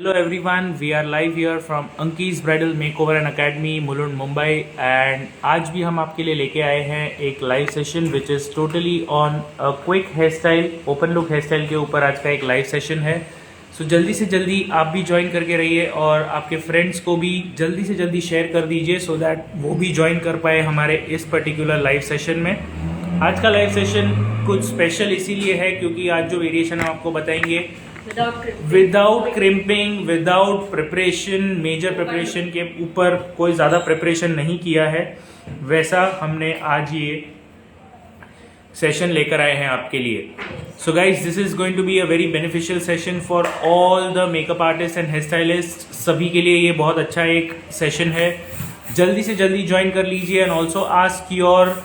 Hello everyone, we are live here from Anki's Bridal Makeover and Academy, Mulund Mumbai and आज भी हम आपके लिए लेके आए हैं एक live session which is totally on a quick hair style, open look hair style के ऊपर आज का एक लाइव सेशन है। सो जल्दी से जल्दी आप भी ज्वाइन करके रहिए और आपके फ्रेंड्स को भी जल्दी से जल्दी शेयर कर दीजिए सो दैट वो भी ज्वाइन कर पाए हमारे इस पर्टिकुलर लाइव सेशन में। आज का लाइव सेशन कुछ स्पेशल इसीलिए है क्योंकि आज जो वेरिएशन हम आपको बताएंगे without crimping, without preparation, major preparation के ऊपर कोई ज़्यादा प्रिपरेशन नहीं किया है, वैसा हमने आज ये सेशन लेकर आए हैं आपके लिए। So guys, this is going to be a very beneficial session for all the makeup artist and hair stylist. सभी के लिए ये बहुत अच्छा एक सेशन है। जल्दी से जल्दी ज्वाइन कर लीजिए and also ask your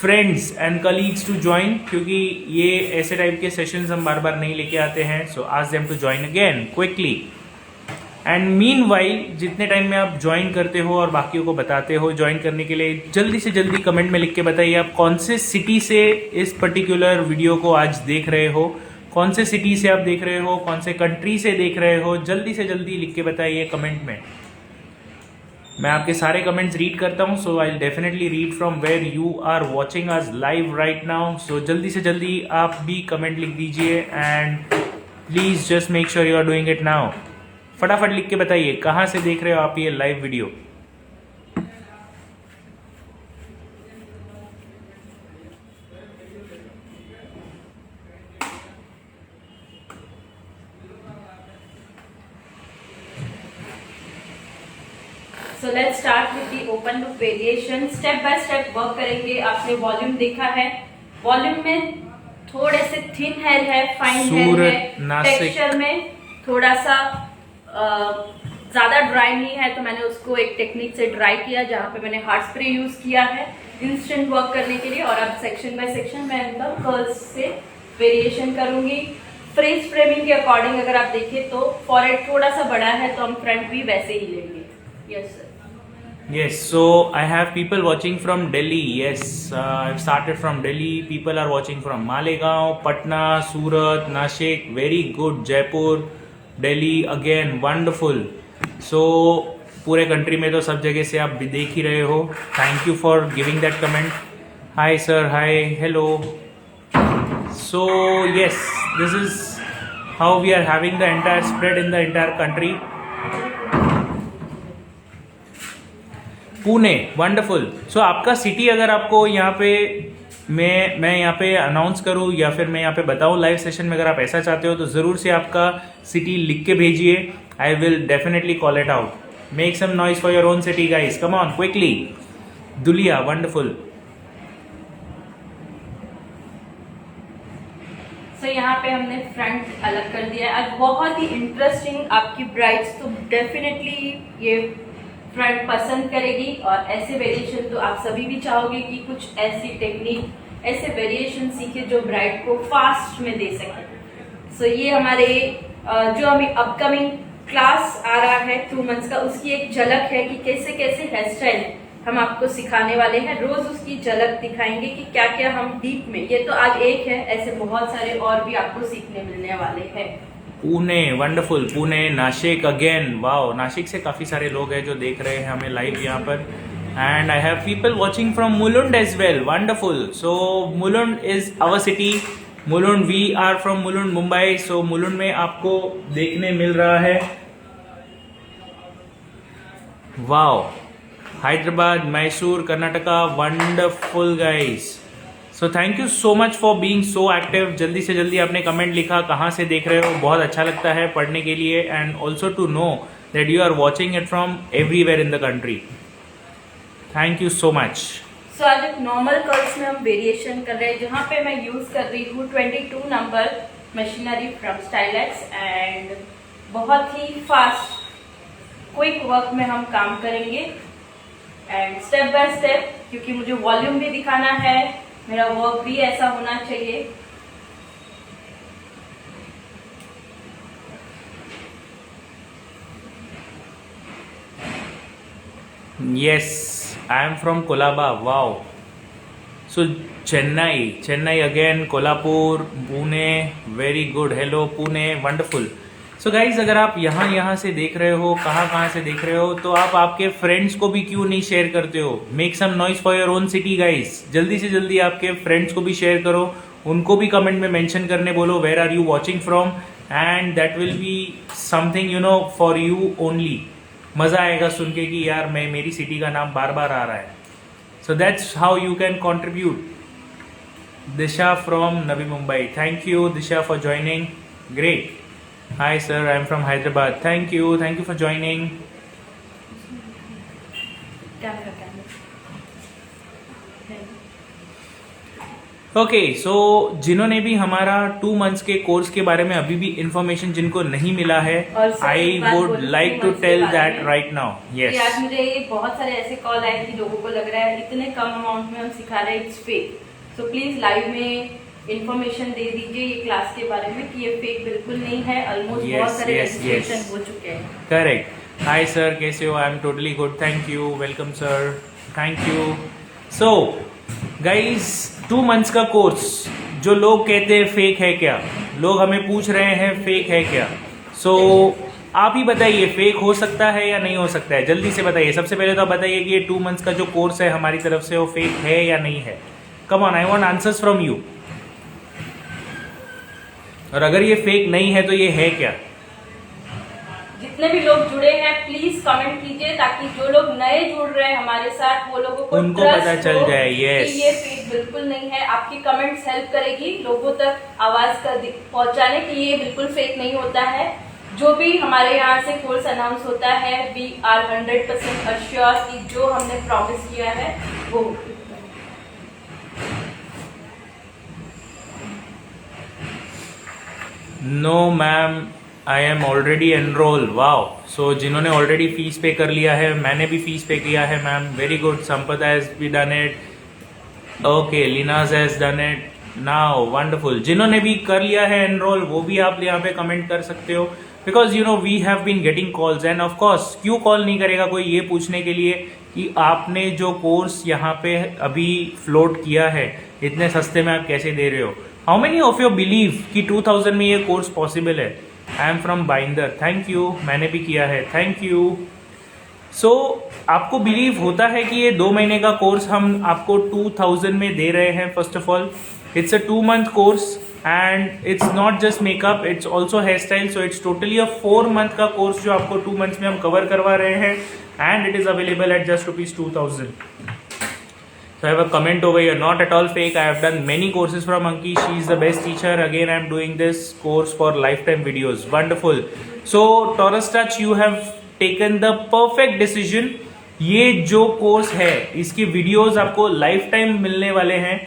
friends and colleagues to join, क्योंकि ये ऐसे टाइप के सेशंस हम बार बार नहीं लेके आते हैं। So ask them to join again quickly and meanwhile जितने टाइम में आप ज्वाइन करते हो और बाकियों को बताते हो ज्वाइन करने के लिए, जल्दी से जल्दी कमेंट में लिख के बताइए आप कौन से सिटी से इस पर्टिकुलर वीडियो को आज देख रहे हो, कौन से सिटी से आप देख रहे हो, कौन से कंट्री से देख रहे हो। जल्दी से जल्दी लिख के बताइए कमेंट में। मैं आपके सारे कमेंट्स रीड करता हूँ, so I will definitely read from where you are watching us live right now. So जल्दी से जल्दी आप भी कमेंट लिख दीजिए and please just make sure you are doing it now. फटाफट लिख के बताइए कहाँ से देख रहे हो आप ये live video. So let's start with the open look variation. Step by step work करेंगे। आपने वॉल्यूम देखा है, वॉल्यूम में थोड़े से थिन हेयर है, फाइन हेयर है, टेक्सचर में थोड़ा सा ज्यादा ड्राई नहीं है, तो मैंने उसको एक टेक्निक से ड्राई किया जहाँ पे मैंने हार्ड स्प्रे यूज किया है इंस्टेंट वर्क करने के लिए। और अब सेक्शन बाय सेक्शन मैं इनका कर्ल्स से वेरिएशन करूंगी। फ्रेज फ्रेमिंग के अकॉर्डिंग अगर आप देखें तो फॉरहेड थोड़ा सा बड़ा है तो हम फ्रंट भी वैसे ही लेंगे। Yes sir. Yes, so I have people watching from Delhi. Yes, I've started from Delhi. People are watching from Malegaon, Patna, Surat, Nashik. Very good. Jaipur, Delhi again. Wonderful. So पूरे country में तो सब जगह से आप भी देख ही रहे हो। Thank you for giving that comment. Hi sir, hi, hello. So yes, this is how we are having the entire spread in the entire country. Pune, wonderful. So आपका सिटी अगर आपको यहाँ पे मैं यहाँ पे अनाउंस करूँ या फिर मैं यहाँ पे बताऊँ लाइव सेशन में, अगर आप ऐसा चाहते हो तो ज़रूर से आपका सिटी लिख के भेजिए। I will definitely call it out. Make some noise for your own city guys, come on quickly. Dhulia, wonderful. So यहाँ पे हमने फ्रंट अलग कर दिया है। आज बहुत ही इंटरेस्टिंग, आपकी ब्राइड्स तो डेफिनेटली ये फ्रंट पसंद करेगी। और ऐसे वेरिएशन तो आप सभी भी चाहोगे कि कुछ ऐसी टेक्निक, ऐसे वेरिएशन सीखे जो ब्राइड को फास्ट में दे सके। सो ये हमारे जो हमें अपकमिंग क्लास आ रहा है 2 मंथ्स का, उसकी एक झलक है कि कैसे कैसे हेयर स्टाइल हम आपको सिखाने वाले हैं। रोज उसकी झलक दिखाएंगे कि क्या क्या हम डीप में, ये तो आज एक है, ऐसे बहुत सारे और भी आपको सीखने मिलने वाले हैं। Pune, wonderful. Pune, Nashik again, wow. Nashik से काफ़ी सारे लोग हैं जो देख रहे हैं हमें लाइव यहाँ पर। And I have people watching from Mulund as well, wonderful. So Mulund is our city. Mulund, we are from Mulund Mumbai. So Mulund में आपको देखने मिल रहा है, wow. Hyderabad, Mysore, Karnataka, wonderful guys. So thank you so much for being so active. जल्दी से जल्दी आपने कमेंट लिखा कहाँ से देख रहे हो, बहुत अच्छा लगता है पढ़ने के लिए and also to know that you are watching it from everywhere in the country. Thank you so much. So आज एक नॉर्मल कर्ल्स में हम वेरिएशन कर रहे हैं, जहाँ पे मैं यूज कर रही हूँ 22 नंबर मशीनरी फ्रॉम स्टाइलेक्स एंड बहुत ही फास्ट क्विक वर्क में हम काम करेंगे एंड स्टेप बाय स्टेप, क्योंकि मुझे वॉल्यूम भी दिखाना है, मेरा वर्क भी ऐसा होना चाहिए। Yes, I am from Kolaba. Wow. So Chennai again, Kolhapur, Pune. Very good. Hello Pune. Wonderful. So guys, अगर आप यहाँ से देख रहे हो, कहाँ से देख रहे हो, तो आप आपके फ्रेंड्स को भी क्यों नहीं शेयर करते हो? Make some noise for your own city guys. जल्दी से जल्दी आपके फ्रेंड्स को भी शेयर करो, उनको भी कमेंट में मेंशन करने बोलो where are you watching from, and that will be something for you only. मजा आएगा सुन के कि यार मेरी सिटी का नाम बार बार आ रहा है। So that's how you can contribute. Disha from Navi Mumbai, thank you Disha for joining, great. Hi sir, I'm from Hyderabad. Thank you for joining. Okay, so जिन्होंने भी हमारा 2 months के कोर्स के बारे में अभी भी इंफॉर्मेशन जिनको नहीं मिला है, I would like to tell that right now. Yes. आज मुझे बहुत सारे ऐसे कॉल आए कि लोगों को लग रहा है इतने कम अमाउंट में हम सिखा रहे हैं, it's fake. So please live में इन्फॉर्मेशन दे दीजिए ये क्लास के बारे में कि ये फेक बिल्कुल नहीं है। ऑलमोस्ट बहुत सारे रजिस्ट्रेशन हो चुके हैं। करेक्ट। हाय सर, कैसे हो? I am totally good, thank you, welcome sir, thank you. So guys, 2 months का कोर्स जो लोग कहते हैं फेक है क्या, लोग हमें पूछ रहे हैं फेक है क्या। सो आप ही बताइए फेक हो सकता है या नहीं हो सकता है, जल्दी से बताइए। सबसे पहले तो आप बताइए कि ये 2 months का जो कोर्स है हमारी तरफ से वो फेक है या नहीं है। Come on, I want answers from you. और अगर ये फेक नहीं है तो ये है क्या? जितने भी लोग जुड़े हैं प्लीज कमेंट कीजिए ताकि जो लोग नए जुड़ रहे हैं हमारे साथ वो लोगों को उनको पता चल जाए। यस, ये फेक बिल्कुल नहीं है। आपकी कमेंट्स हेल्प करेगी लोगों तक आवाज पहुंचाने की ये बिल्कुल फेक नहीं होता है। जो भी हमारे यहाँ से कोर्स अनाउंस होता है, वी आर 100% अश्योर कि जो हमने प्रॉमिस किया है वो। No ma'am, I am already enrol. Wow. So जिन्होंने ऑलरेडी फीस पे कर लिया है, मैंने भी फीस पे किया है ma'am, very good. Sampada has be done it, okay, Leenaz has done it now, wonderful. जिन्होंने भी कर लिया है एनरोल वो भी आप यहाँ पे कमेंट कर सकते हो, because we have been getting calls, and of course क्यों कॉल नहीं करेगा कोई ये पूछने के लिए कि आपने जो कोर्स यहाँ पे अभी फ्लोट किया है इतने सस्ते में आप कैसे दे रहे हो। How many of you believe कि 2000 में ये कोर्स पॉसिबल है? I am from Bhayander, thank you, मैंने भी किया है, थैंक यू। सो आपको बिलीव होता है कि ये 2 महीने का कोर्स हम आपको 2000 में दे रहे हैं? First of all, it's a 2 month course and it's not just makeup, it's also hair style. So it's totally a 4 month का कोर्स जो आपको 2 months में हम कवर करवा रहे हैं, and it is available at just ₹2000. So I have a comment over here, not at all fake. I have done many courses from Anki. She is the best teacher. Again, I am doing this course for lifetime videos. Wonderful. So Taurus Touch, you have taken the perfect decision. ये जो course है इसकी videos आपको life time मिलने वाले हैं,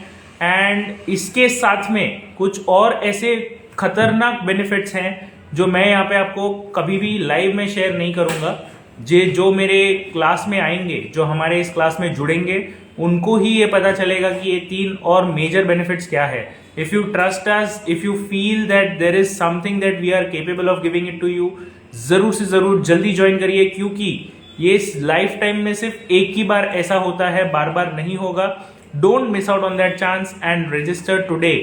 and इसके साथ में कुछ और ऐसे खतरनाक बेनिफिट्स हैं जो मैं यहाँ पे आपको कभी भी लाइव में शेयर नहीं करूंगा। जो मेरे क्लास में आएंगे, जो हमारे इस क्लास में जुड़ेंगे, उनको ही ये पता चलेगा कि ये 3 और मेजर बेनिफिट्स क्या है। If you trust us, if you feel that there is something that we are capable of giving it to you, जरूर से जरूर जल्दी ज्वाइन करिए, क्योंकि ये लाइफ टाइम में सिर्फ एक ही बार ऐसा होता है, बार बार नहीं होगा। Don't miss out on that chance and register today.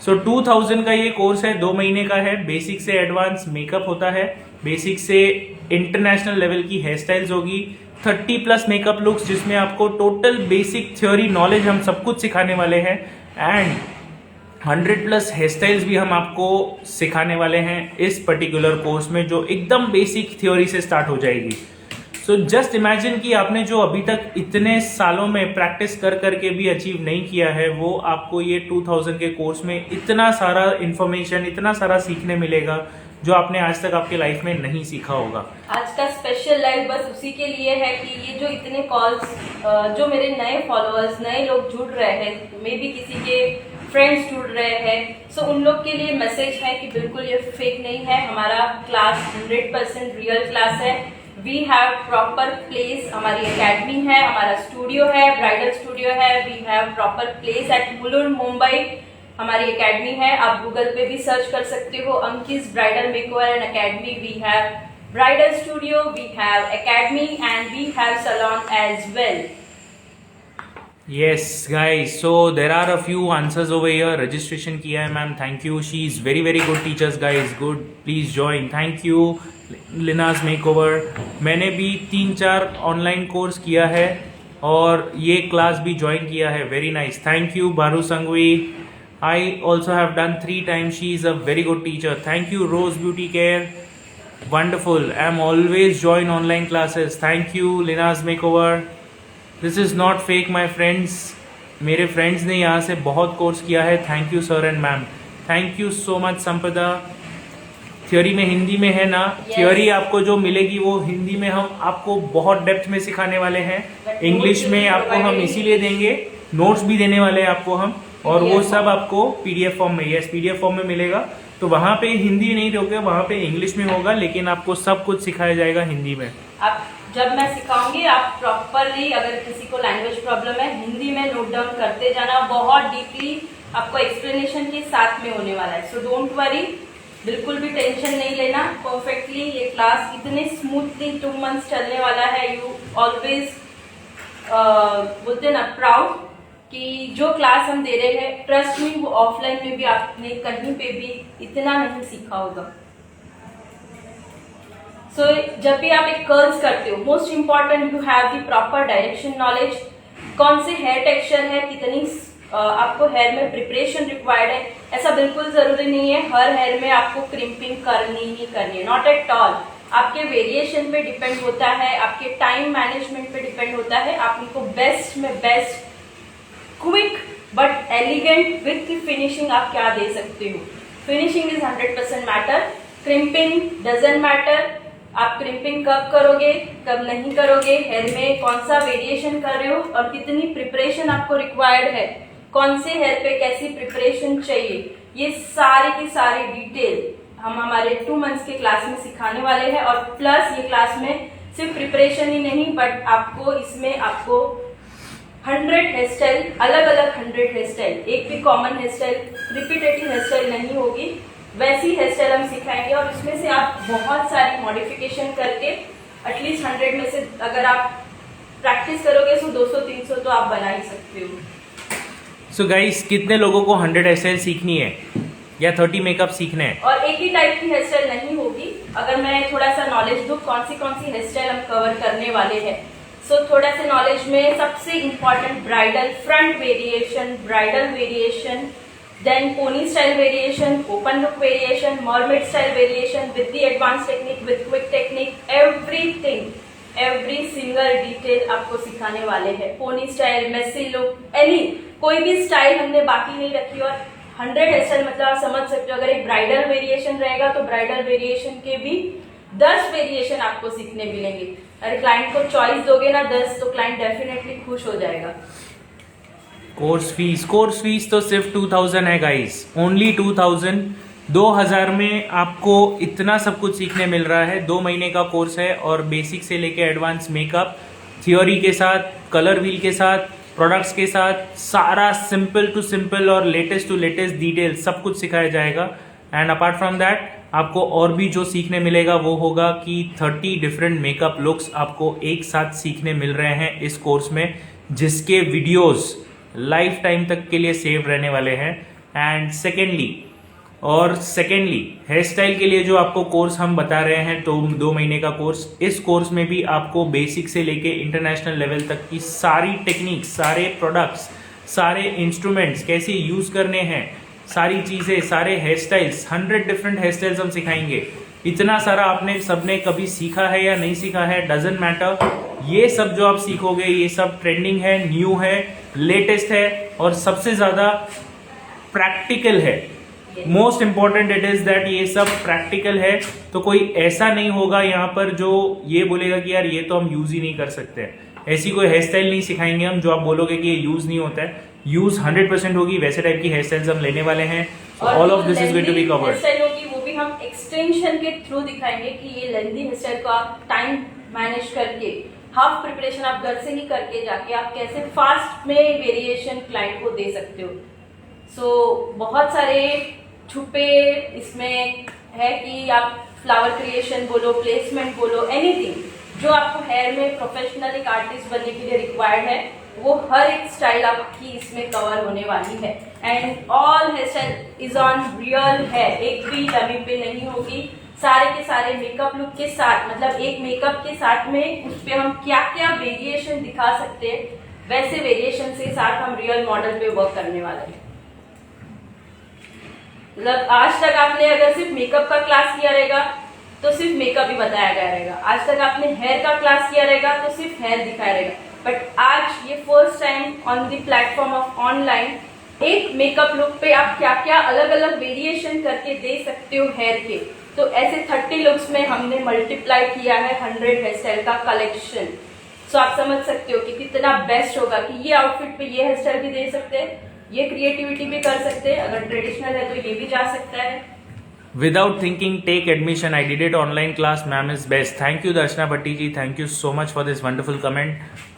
So 2000 का ये कोर्स है, 2 महीने का है। बेसिक से एडवांस मेकअप होता है, बेसिक से इंटरनेशनल लेवल की हेयर स्टाइल्स होगी, 30+ मेकअप लुक्स जिसमें आपको टोटल बेसिक थ्योरी नॉलेज हम सब कुछ सिखाने वाले हैं, एंड 100+ हेयर स्टाइल्स भी हम आपको सिखाने वाले हैं इस पर्टिकुलर कोर्स में, जो एकदम बेसिक थ्योरी से स्टार्ट हो जाएगी। सो जस्ट इमेजिन कि आपने जो अभी तक इतने सालों में प्रैक्टिस कर करके भी अचीव नहीं किया है, वो आपको ये 2000 के कोर्स में इतना सारा इंफॉर्मेशन, इतना सारा सीखने मिलेगा जो आपने आज तक आपके लाइफ में नहीं सीखा होगा। आज का स्पेशल लाइव बस उसी के लिए है कि ये जो इतने कॉल्स, जो मेरे नए फॉलोअर्स, नए लोग जुड़ रहे हैं, मे बी किसी के फ्रेंड्स जुड़ रहे हैं, सो उन लोग के लिए मैसेज है कि बिल्कुल ये फेक नहीं है। हमारा क्लास 100% रियल क्लास है। वी हैव प्रॉपर प्लेस, हमारी एकेडमी है, हमारा स्टूडियो है, ब्राइडल स्टूडियो है। We have proper place at Mulund Mumbai, हमारी एकेडमी है। आप गूगल पे भी सर्च कर सकते हो, Anki's bridal makeover and academy. We have bridal studio, we have academy and we have salon as well. Yes, guys. So there are a few answers over here. Registration किया है ma'am. Thank you. She is very very good teachers, guys. Good. Please join. Thank you. Lina's Makeover. मैंने भी 3-4 online course किया है और ये class भी join किया है. Very nice. थैंक यू बारू Sanghvi. I also have done 3 times. She is a very good teacher. Thank you Rose Beauty Care. Wonderful. I'm always join online classes. Thank you Lina's Makeover. This is not fake my friends. मेरे friends ने यहाँ से बहुत course किया है. Thank you sir and ma'am. Thank you so much संपदा. Theory में हिंदी में है ना? थ्योरी आपको जो मिलेगी वो हिंदी में हम आपको बहुत डेप्थ में सिखाने वाले हैं. इंग्लिश में आपको हम इसीलिए देंगे, नोट्स भी देने वाले हैं आपको हम, और वो सब आपको पीडीएफ फॉर्म में, यस पीडीएफ फॉर्म में मिलेगा. तो वहाँ पे हिंदी नहीं होगा, वहाँ पे इंग्लिश में होगा, लेकिन आपको सब कुछ सिखाया जाएगा हिंदी में. आप जब मैं सिखाऊंगी आप प्रॉपरली, अगर किसी को लैंग्वेज प्रॉब्लम है, हिंदी में नोट डाउन करते जाना. बहुत डीपली आपको एक्सप्लेनेशन के साथ में होने वाला है. सो डोंट वरी, बिल्कुल भी टेंशन नहीं लेना. परफेक्टली ये क्लास इतने स्मूथली 2 मंथ्स चलने वाला है. यू ऑलवेज बोलते ना प्राउड कि जो क्लास हम दे रहे हैं, ट्रस्ट मी, वो ऑफलाइन में भी आपने कहीं पे भी इतना नहीं सीखा होगा. सो जब भी आप एक कर्ल्स करते हो, most important you have the proper direction knowledge. कौन से हेयर टेक्सचर है, कितनी आपको हेयर में प्रिपरेशन रिक्वायर्ड है. ऐसा बिल्कुल जरूरी नहीं है हर हेयर में आपको क्रिम्पिंग करनी ही करनी है. Not at all. आपके वेरिएशन पे डिपेंड होता है, आपके टाइम मैनेजमेंट पे डिपेंड होता है. आप उनको बेस्ट में best, quick but elegant with finishing आप क्या दे सकते हो. Finishing is 100% matter. Crimping doesn't matter. आप क्रिम्पिंग कब करोगे, कब नहीं करोगे, हेयर में कौन सा वेरिएशन कर रहे हो और कितनी प्रिपरेशन आपको रिक्वायर्ड है, कौन से हेयर पे कैसी प्रिपरेशन चाहिए, ये सारी की सारी डिटेल हम हमारे 2 मंथ्स के क्लास में सिखाने वाले हैं. और प्लस ये क्लास में सिर्फ प्रिपरेशन ही नहीं, बट आपको इसमें आपको 100 हेयर स्टाइल, अलग अलग 100 हेयर स्टाइल, एक भी common hair style, repetitive hair style नहीं होगी, वैसी हेयर स्टाइल हम सिखाएंगे. और इसमें से आप बहुत सारी मॉडिफिकेशन करके एटलीस्ट 100 में से अगर आप प्रैक्टिस करोगे तो 200-300 तो आप बना ही सकते हो. सो गाइस, कितने लोगों को 100 हेयर स्टाइल सीखनी है या 30 मेकअप सीखने हैं? और एक ही टाइप की हेयर स्टाइल नहीं होगी. अगर मैं थोड़ा सा नॉलेज दूं कौन सी हेयर स्टाइल हम कवर करने वाले हैं. सो थोड़ा सा नॉलेज में सबसे important bridal front variation, bridal variation, then pony style variation, open look variation, mermaid style variation with the advance technique, with quick technique, everything, every single detail आपको सिखाने वाले हैं. Pony style, messy look, any कोई भी style हमने बाकी नहीं रखी. और 100 हेयर स्टाइल मतलब आप समझ सकते हो, अगर एक ब्राइडल वेरिएशन रहेगा तो ब्राइडल वेरिएशन के भी 10 वेरिएशन आपको सीखने मिलेंगे. अगर क्लाइंट को चॉइस दोगे ना 10, तो क्लाइंट डेफिनेटली खुश हो जाएगा. कोर्स फीस तो सिर्फ 2000 है गाइस, ओनली 2000. 2000 में आपको इतना सब कुछ सीखने मिल रहा है. 2 महीने का कोर्स है और बेसिक से लेके एडवांस मेकअप, थ्योरी के साथ, कलर व्हील के साथ, प्रोडक्ट्स के साथ, सारा सिंपल टू सिंपल और लेटेस्ट टू लेटेस्ट डिटेल सब कुछ सिखाया जाएगा. एंड अपार्ट फ्रॉम दैट आपको और भी जो सीखने मिलेगा वो होगा कि 30 डिफरेंट मेकअप लुक्स आपको एक साथ सीखने मिल रहे हैं इस कोर्स में, जिसके वीडियोस लाइफ टाइम तक के लिए सेव रहने वाले हैं. एंड सेकेंडली हेयर स्टाइल के लिए जो आपको कोर्स हम बता रहे हैं, तो 2 महीने का कोर्स, इस कोर्स में भी आपको बेसिक से लेके इंटरनेशनल लेवल तक की सारी टेक्निक, सारे प्रोडक्ट्स, सारे इंस्ट्रूमेंट्स कैसे यूज करने हैं, सारी चीजें, सारे hair styles, 100 different hair styles हम सिखाएंगे. इतना सारा आपने सबने कभी सीखा है या नहीं सीखा है, डजंट मैटर. ये सब जो आप सीखोगे ये सब ट्रेंडिंग है, न्यू है, लेटेस्ट है और सबसे ज्यादा प्रैक्टिकल है. Most important it is that ये सब प्रैक्टिकल है. तो कोई ऐसा नहीं होगा यहाँ पर जो ये बोलेगा कि यार ये तो हम यूज ही नहीं कर सकते. ऐसी कोई हेयर स्टाइल नहीं सिखाएंगे हम जो आप बोलोगे कि ये यूज नहीं होता है. यूज 100% होगी. वैसे टाइप की हेयर स्टाइल्स हम लेने वाले हैं. All of this is going to be covered. वो भी हम एक्सटेंशन के थ्रू दिखाएंगे कि ये लेंथी हेयर स्टाइल को आप टाइम मैनेज करके, हाफ प्रिपरेशन आप घर से ही करके जाके आप कैसे फास्ट में वेरिएशन क्लाइंट को दे सकते हो. सो बहुत सारे छुपे इसमें है कि आप फ्लावर क्रिएशन बोलो, प्लेसमेंट बोलो, एनीथिंग जो आपको हेयर में प्रोफेशनल एक आर्टिस्ट बनने के लिए रिक्वायर्ड है, वो हर एक स्टाइल आपकी इसमें कवर होने वाली है। And all hair style is on real है, एक भी डमी पे नहीं होगी। सारे के सारे मेकअप लुक के साथ, मतलब एक मेकअप के साथ में उस पे हम क्या क्या वेरिएशन दिखा सकते हैं, वैसे वेरिएशन के साथ हम रियल मॉडल पे वर्क करने वाले हैं। मतलब आज तक आपने अगर सिर्फ मेकअप का क्लास किया रहेगा तो सिर्फ मेकअप ही बताया गया रहेगा, आज तक आपने हेयर का क्लास किया रहेगा तो सिर्फ हेयर दिखाया रहेगा, बट आज ये first time on the platform of online एक मेकअप लुक पे आप क्या क्या अलग अलग वेरिएशन करके दे सकते हो हेयर के। तो ऐसे 30 लुक्स में हमने मल्टीप्लाई किया है 100 हेयर स्टाइल का कलेक्शन। सो आप समझ सकते हो कि कितना बेस्ट होगा कि ये आउटफिट पे ये हेयर स्टाइल भी दे सकते हैं, ये क्रिएटिविटी भी कर सकते हैं, अगर ट्रेडिशनल है तो ये भी जा सकता है। Without thinking, take admission. I did it online class. Ma'am is best. Thank you Darshana Bhatti ji. Thank you so much for this wonderful comment.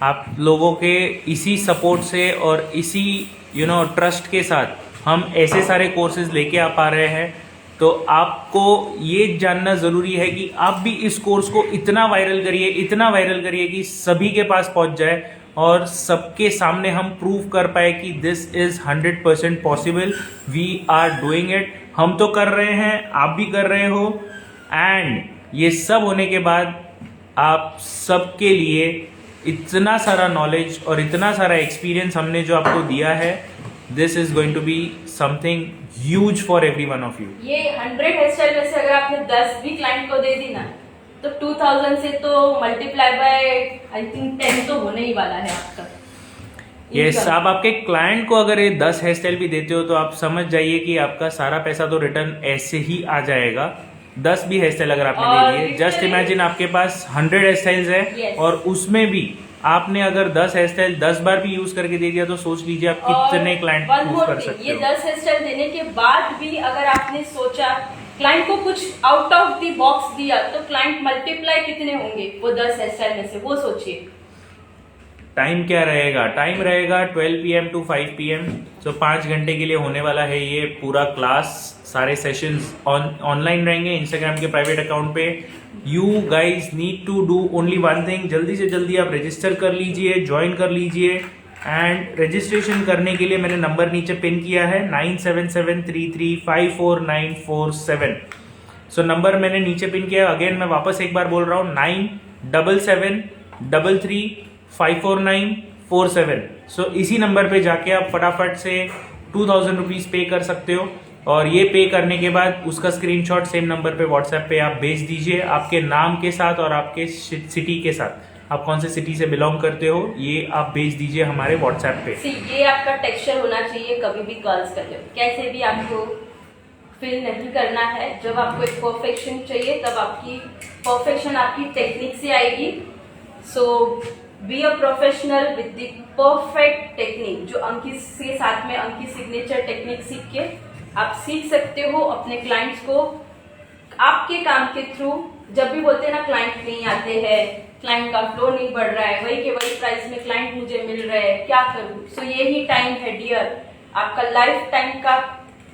आप लोगों के इसी सपोर्ट से और इसी ट्रस्ट के साथ हम ऐसे सारे कोर्सेज लेके आ पा रहे हैं। तो आपको ये जानना ज़रूरी है कि आप भी इस कोर्स को इतना वायरल करिए कि सभी के पास पहुंच जाए और सबके सामने हम प्रूव कर पाए कि this is 100% possible. We are doing it. हम तो कर रहे हैं, आप भी कर रहे हो। एंड ये सब होने के बाद आप सबके लिए इतना सारा नॉलेज और इतना सारा एक्सपीरियंस हमने जो आपको दिया है, this is going to be something huge for every one of you. ये 100 हेयर स्टाइल में से अगर आपने 10 भी क्लाइंट को दे दी ना, तो 2000 से तो मल्टीप्लाई बाय आई थिंक 10 तो होने ही वाला है आपका। यस, आप आपके क्लाइंट को अगर ये 10 हेयर स्टाइल भी देते हो तो आप समझ जाइए कि आपका सारा पैसा तो रिटर्न ऐसे ही आ जाएगा। 10 भी हेयर स्टाइल अगर आपने दे दिए, जस्ट इमेजिन आपके पास 100 हेयर स्टाइल्स है। Yes. और उसमें भी आपने अगर 10 हेयर स्टाइल 10 बार भी यूज करके दे दिया तो सोच लीजिए आप कितने क्लाइंट यूज कर सकते ये हो। 10 हेयर स्टाइल देने के बाद भी अगर आपने सोचा क्लाइंट को कुछ आउट ऑफ द बॉक्स दिया, तो क्लाइंट मल्टीप्लाई कितने होंगे वो 10 हेयर स्टाइल में से, वो सोचिए। टाइम क्या रहेगा? टाइम रहेगा 12 PM to 5 PM। तो 5 घंटे के लिए होने वाला है ये पूरा क्लास। सारे सेशंस ऑनलाइन रहेंगे इंस्टाग्राम के प्राइवेट अकाउंट पे। You guys need to do only one thing, जल्दी से जल्दी आप रजिस्टर कर लीजिए, ज्वाइन कर लीजिए। एंड रजिस्ट्रेशन करने के लिए मैंने नंबर नीचे पिन किया है 9773354947। सो नंबर मैंने नीचे पिन किया। अगेन मैं वापस एक बार बोल रहा हूँ 9773354947। सो इसी नंबर पे जाके आप फटाफट से 2000 रुपीज पे कर सकते हो। और ये पे करने के बाद उसका स्क्रीनशॉट सेम नंबर पे व्हाट्सएप पे आप भेज दीजिए, आपके नाम के साथ और आपके सिटी के साथ। आप कौन से सिटी से बिलोंग करते हो ये आप भेज दीजिए हमारे व्हाट्सएप पे। ये आपका टेक्सचर होना चाहिए, कभी भी कर्ल्स करते हो कैसे भी आपको फील नहीं करना है। जब आपको एक परफेक्शन चाहिए तब आपकी परफेक्शन आपकी टेक्निक से आएगी। So be a professional with the perfect technique, जो अंकित के साथ में अंकित सिग्नेचर टेक्निक सीख के आप सीख सकते हो अपने क्लाइंट्स को आपके काम के थ्रू। जब भी बोलते हैं ना क्लाइंट नहीं आते हैं, क्लाइंट का फ्लो नहीं बढ़ रहा है, वही के वही प्राइस में क्लाइंट मुझे मिल रहे हैं, क्या करूं। सो यही टाइम है डियर, आपका लाइफ टाइम का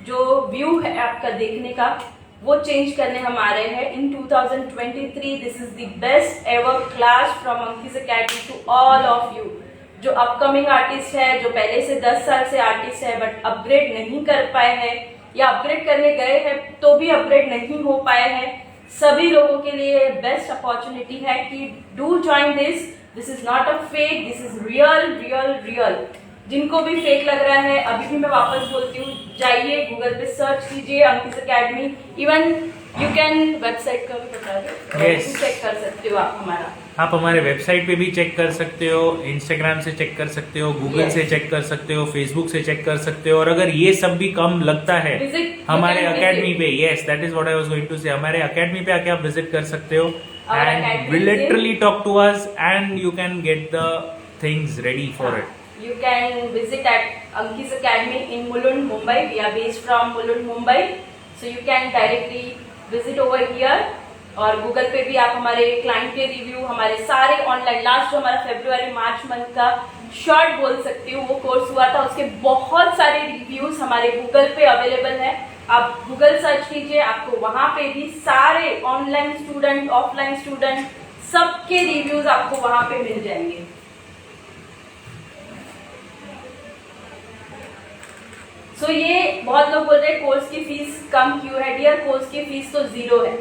जो व्यू है आपका देखने का, वो चेंज करने हम आ रहे हैं in 2023। This is the best ever class from Ankit academy to all of you. जो अपकमिंग आर्टिस्ट है, जो पहले से 10 साल से आर्टिस्ट है बट अपग्रेड नहीं कर पाए हैं, या अपग्रेड करने गए हैं तो भी अपग्रेड नहीं हो पाए हैं, सभी लोगों के लिए बेस्ट अपॉर्चुनिटी है कि do join this. This is not a fake, this is real real real. जिनको भी फेक लग रहा है, अभी भी मैं वापस बोलती हूँ, जाइए गूगल पे सर्च कीजिए Ankit academy. Even you can website का भी बता दो, Yes. चेक कर सकते हो आप हमारा। आप हमारे वेबसाइट पे भी चेक कर सकते हो, इंस्टाग्राम से चेक कर सकते हो, गूगल Yes. से चेक कर सकते हो, फेसबुक से चेक कर सकते हो। और अगर ये सब भी कम लगता है Visit, हमारे you can अकेडमी visit. पे, yes that is what I was going to say, हमारे अकेडमी पे आके आप विजिट कर सकते हो Our and academy will is in- literally talk to us and you can get the things ready for it. You can visit at Ankit's Academy in Mulund, Mumbai. We are based from Mulund, Mumbai. So you can directly visit over here. और Google पे भी आप हमारे client के review, हमारे सारे online, last जो हमारा फरवरी मार्च मंथ का शॉर्ट बोल सकती हूँ वो कोर्स हुआ था, उसके बहुत सारे रिव्यूज हमारे गूगल पे अवेलेबल है। आप गूगल सर्च कीजिए, आपको वहां पे भी सारे ऑनलाइन स्टूडेंट, ऑफलाइन स्टूडेंट, सबके रिव्यूज आपको वहां पे मिल जाएंगे। सो ये बहुत लोग बोल रहे हैं कोर्स की फीस कम क्यों है। डियर, कोर्स की फीस तो 0 है।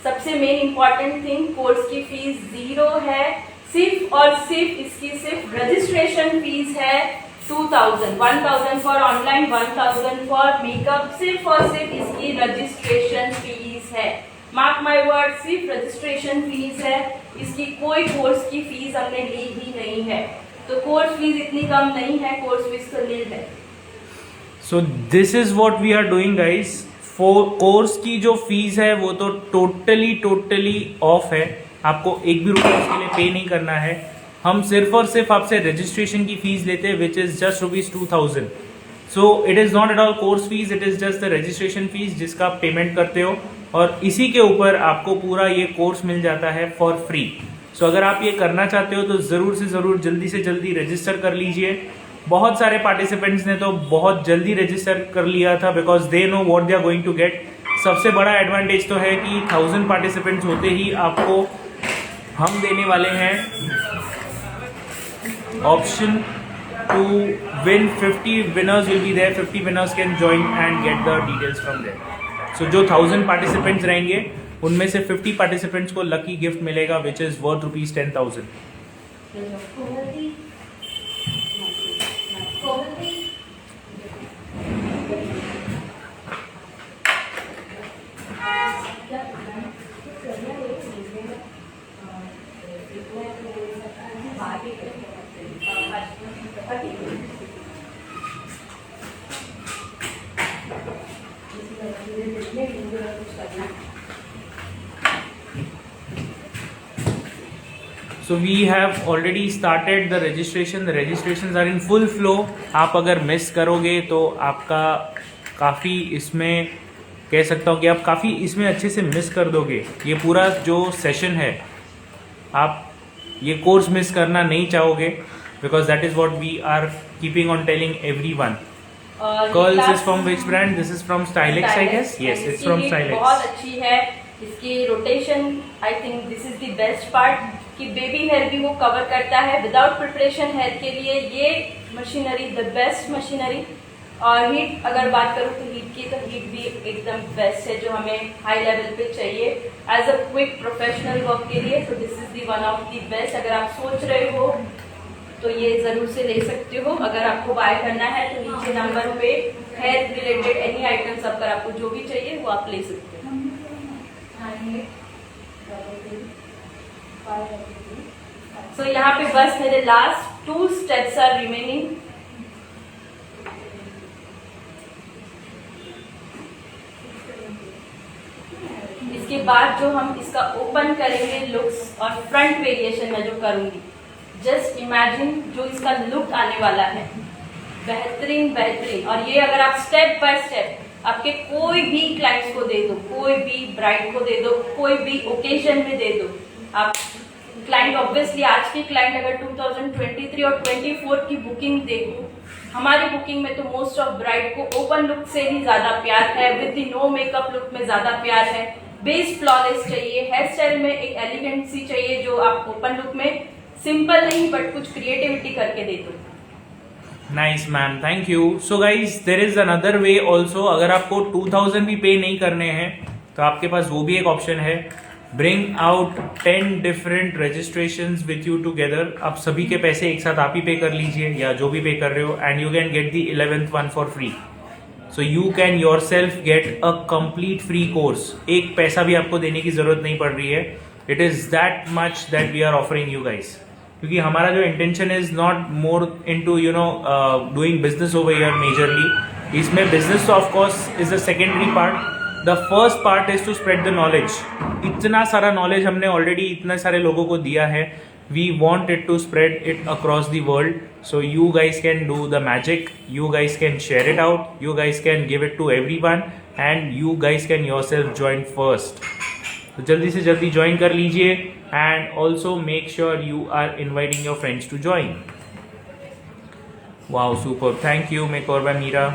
सबसे मेन इंपॉर्टेंट थिंग, कोर्स की फीस 0 है। सिर्फ और सिर्फ इसकी सिर्फ रजिस्ट्रेशन फीस है 2000, 1000 फॉर ऑनलाइन, 1000 फॉर मेकअप। सिर्फ और सिर्फ इसकी रजिस्ट्रेशन फीस है। मार्क माय वर्ड, सिर्फ रजिस्ट्रेशन फीस है। इसकी कोई कोर्स की फीस हमने ली ही नहीं है। तो कोर्स फीस इतनी कम नहीं है, कोर्स फीस तो नील है। So this is what we are doing guys. Course की जो फीस है वो तो टोटली ऑफ है। आपको एक भी रुपया उसके लिए पे नहीं करना है। हम सिर्फ और सिर्फ आपसे रजिस्ट्रेशन की फीस लेते हैं, विच is just ₹2000। So it is not at all course fees, it is just the registration fees जिसका आप पेमेंट करते हो, और इसी के ऊपर आपको पूरा ये कोर्स मिल जाता है फॉर फ्री। सो अगर आप ये करना चाहते हो तो ज़रूर से ज़रूर जल्दी से जल्दी रजिस्टर कर लीजिए। बहुत सारे पार्टिसिपेंट्स ने तो बहुत जल्दी रजिस्टर कर लिया था, because they know what they are going to get. सबसे बड़ा एडवांटेज तो है कि 1000 पार्टिसिपेंट्स होते ही आपको हम देने वाले हैं option to win. 50 winners will be there, 50 winners can join and get the details from there. So जो 1000 पार्टिसिपेंट्स रहेंगे उनमें से 50 पार्टिसिपेंट्स को लकी गिफ्ट मिलेगा, which is worth ₹10,000। So we have already started the registration. The registrations are in full flow. आप अगर miss करोगे तो आपका काफ़ी इसमें कह सकता हूँ कि आप काफ़ी इसमें अच्छे से मिस कर दोगे। ये पूरा जो सेशन है आप ये कोर्स मिस करना नहीं चाहोगे, because that is what we are keeping on telling everyone. Curls is from which brand? This is from Stylex, I guess. Yes, it's from Stylex. बहुत अच्छी है। इसकी rotation, I think this is the best part कि baby hair भी वो cover करता है। Without preparation hair के लिए ये मशीनरी द बेस्ट मशीनरी। और हीट अगर बात करूँ तो हीट की, तो हीट भी एकदम बेस्ट है जो हमें हाई लेवल पे चाहिए as a quick professional work के लिए। तो this is the one of the best. अगर आप सोच रहे हो तो ये जरूर से ले सकते हो। अगर आपको बाय करना है तो नीचे नंबर पे हेयर रिलेटेड एनी आइटम्स अगर आपको जो भी चाहिए वो आप ले सकते हो। सो यहाँ पे बस मेरे लास्ट 2 स्टेप्स आर रिमेनिंग। इसके बाद जो हम इसका ओपन करेंगे लुक्स और फ्रंट वेरिएशन में जो करूंगी, जस्ट इमेजिन जो इसका लुक आने वाला है, बेहतरीन बेहतरीन। और ये अगर आप स्टेप बाय स्टेप आपके कोई भी क्लाइंट्स को दे दो, कोई भी ब्राइड को दे दो, कोई भी ओकेजन में दे दो। आप क्लाइंट ऑब्वियसली आज की क्लाइंट अगर 2023 और 24 की बुकिंग देखो, हमारी बुकिंग में तो मोस्ट ऑफ ब्राइड को ओपन लुक से ही ज्यादा प्यार है, with the no makeup look में ज्यादा प्यार है। बेस फ्लॉलेस चाहिए, हेयर स्टाइल में एक एलिगेंसी चाहिए जो आप ओपन लुक में सिंपल नहीं बट कुछ क्रिएटिविटी करके दे दो। Nice ma'am, thank you. So guys there is another way also. अगर आपको 2000 भी पे नहीं करने हैं तो आपके पास वो भी एक ऑप्शन है। Bring out 10 different registrations with you together. आप सभी के पैसे एक साथ आप ही पे कर लीजिए या जो भी पे कर रहे हो, and you can get the 11th one for free. So you can your self get a complete free course. एक पैसा भी आपको देने की जरूरत नहीं पड़ रही है। It is that much that we are offering you guys, क्योंकि हमारा जो intention is not more into doing business over here majorly. इसमें business of course is the secondary part. The first part is to spread the knowledge. इतना सारा knowledge हमने already इतने सारे लोगों को दिया है। We want it to spread it across the world, so you guys can do the magic, you guys can share it out, you guys can give it to everyone, and you guys can yourself join first. तो जल्दी से जल्दी join कर लीजिए, and also make sure you are inviting your friends to join. Wow, super, thank you makeover by Meera.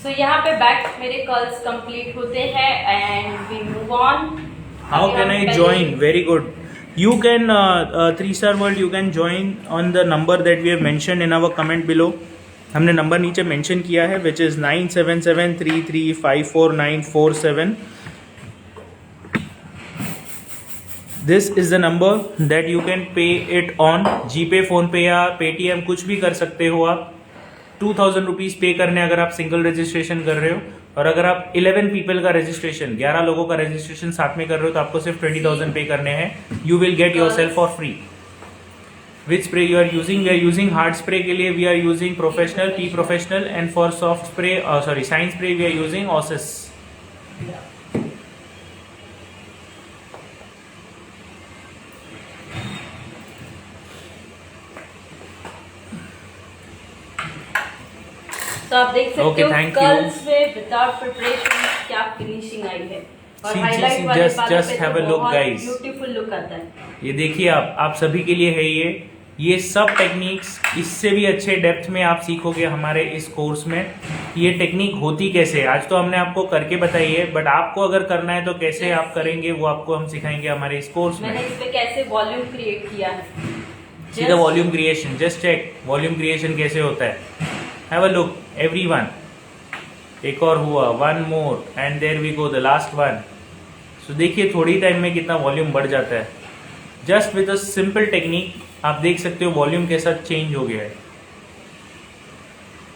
So यहाँ पे back मेरे calls complete होते हैं and we move on. How can I join? Very good. You can 3-star world. You can join on the number that we have mentioned in our comment below. हमने number नीचे mention किया है which is 9773354947. This is the number that you can pay it on GPay, PhonePe या Paytm, कुछ भी कर सकते हो आप. 2000 रुपीज पे करने अगर आप सिंगल रजिस्ट्रेशन कर रहे हो, और अगर आप 11 पीपल का रजिस्ट्रेशन 11 लोगों का रजिस्ट्रेशन साथ में कर रहे हो तो आपको सिर्फ 20,000 पे करने हैं. You will get yourself for free. Which spray you are using? We are using hard spray के लिए we are using professional, P professional, and for soft spray sorry shine spray we are using Osis. तो आप देख सकते Okay, हो thank you. Curls में without preparation क्या finishing आई है. और See, हाईलाइट see, वाले just- बालों just पे have तो a look, बहुत guys. ब्यूटीफुल लुक आता है. ये देखिए आप सभी के लिए है ये सब टेक्निक्स इससे भी अच्छे डेप्थ में आप सीखोगे हमारे इस कोर्स में. ये टेक्निक होती कैसे, आज तो हमने आपको करके बताई है, बट आपको अगर करना है तो कैसे आप करेंगे वो आपको हम सिखाएंगे हमारे इस कोर्स में. मैंने इस पे कैसे वॉल्यूम क्रिएट किया है. See the volume creation, just check volume creation कैसे होता है. Have a look everyone. एक और हुआ, one more, and there we go the last one. So देखिए थोड़ी टाइम में कितना वॉल्यूम बढ़ जाता है. Just with a simple technique आप देख सकते हो वॉल्यूम के साथ चेंज हो गया है.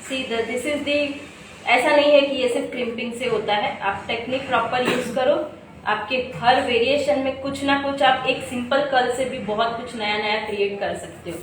सी दिस इज दी. ऐसा नहीं है कि ये सिर्फ क्रिम्पिंग से होता है. आप टेक्निक प्रॉपर यूज करो, आपके हर वेरिएशन में कुछ ना कुछ आप एक सिंपल कर्ल से भी बहुत कुछ नया नया क्रिएट कर सकते हो.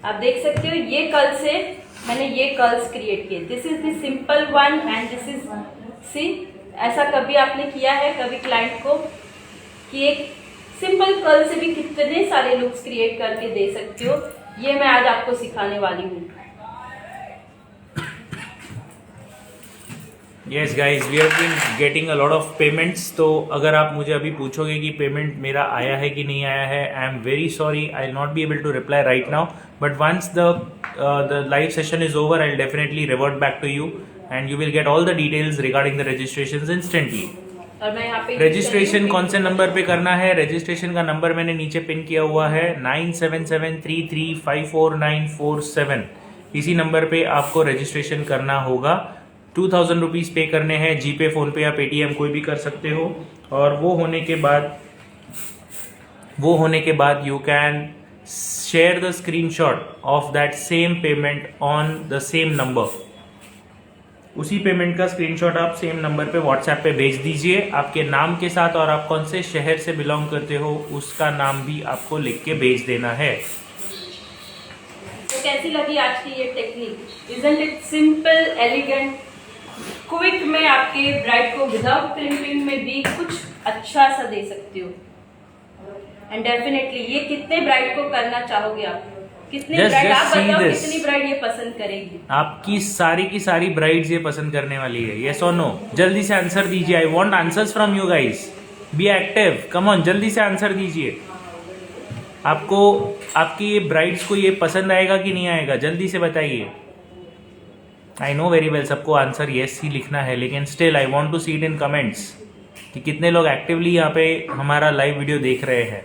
आप देख सकते हो ये कर्ल से मैंने ये कर्ल्स क्रिएट किए. This is the simple one and this is see. ऐसा कभी आपने किया है कभी क्लाइंट को कि एक सिंपल कर्ल से भी कितने सारे लुक्स क्रिएट करके दे सकते हो. ये मैं आज आपको सिखाने वाली हूँ. Yes guys, we have been getting a lot of payments. तो अगर आप मुझे अभी पूछोगे कि पेमेंट मेरा आया है कि नहीं आया है, I am very sorry, I will not be able to reply right now, but once the live session is over I will definitely revert back to you and you will get all the details regarding the registrations instantly. और मैं यहाँ पे registration कौन से number पे करना है? Registration का नंबर मैंने नीचे पिन किया हुआ है 9773354947. इसी नंबर पे आपको रजिस्ट्रेशन करना होगा. 2000 रुपीज पे करने हैं. जीपे, फोन पे या पेटीएम कोई भी कर सकते हो. और वो होने के बाद you can share the screenshot of that same payment on the same number. उसी पेमेंट का स्क्रीनशॉट आप सेम नंबर पे व्हाट्सएप पे भेज दीजिए आपके नाम के साथ, और आप कौन से शहर से बिलोंग करते हो उसका नाम भी आपको लिख के भेज देना है. तो कैसी लगी आज की ये technique? Isn't it simple, elegant, quick में आपके ब्राइड को विदाउट क्रिम्पिंग में भी कुछ अच्छा सा दे सकते हो. एंड डेफिनेटली ये कितने ब्राइड को करना चाहोगे आप? कितनी ब्राइड आप बताओ, कितनी ब्राइड ये पसंद करेगी? आपकी सारी की सारी ब्राइड्स ये पसंद करने वाली है. यस और नो? जल्दी से आंसर दीजिए. I want answers from you guys. Be active, come on, जल्दी से आंसर दीजिए. आपको आपकी ये ब्राइड्स को ये पसंद आएगा कि नहीं आएगा? जल्दी से बताइए. आई नो वेरी वेल सबको आंसर येस ही लिखना है, लेकिन still I want to see it in comments कि कितने लोग एक्टिवली यहाँ पे हमारा लाइव वीडियो देख रहे हैं.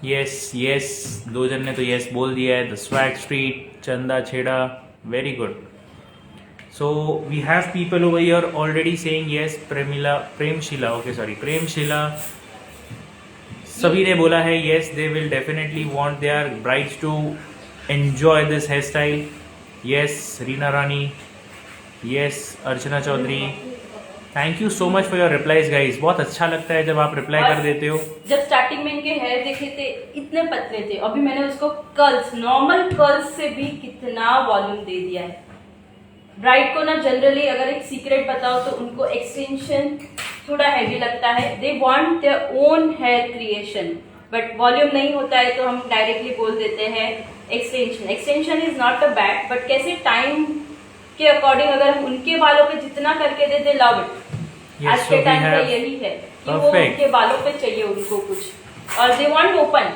यस यस, 2 जन ने तो यस बोल दिया है. द स्वैग स्ट्रीट, चंदा छेड़ा, very good. So we have people over here already saying yes. Premshila, okay, sorry, Premshila. सभी ने बोला है yes, they will definitely want their brides to enjoy this hairstyle. Yes, Reena Rani. Yes, Archana Chaudhary. Thank you so much for your replies guys. बहुत अच्छा लगता है जब आप रिप्लाई कर देते हो। जब स्टार्टिंग में इनके हेयर देखे थे इतने पतले थे, अभी मैंने उसको कर्ल्स, नॉर्मल कर्ल्स से भी कितना वॉल्यूम दे दिया है। ब्राइड को ना जनरली अगर एक सीक्रेट बताओ तो उनको एक्सटेंशन थोड़ा हैवी लगता है। They want their own hair creation, but volume नहीं होता है तो हम डायरेक्टली बोल देते हैं extension. Extension is not a bad, but कैसे टाइम के अकॉर्डिंग अगर हम उनके बालों पे जितना करके दे दे, लव इट। Yes, आज so के we टाइम पे have यही है कि वो perfect. उनके बालों पे चाहिए उनको कुछ, और they want open,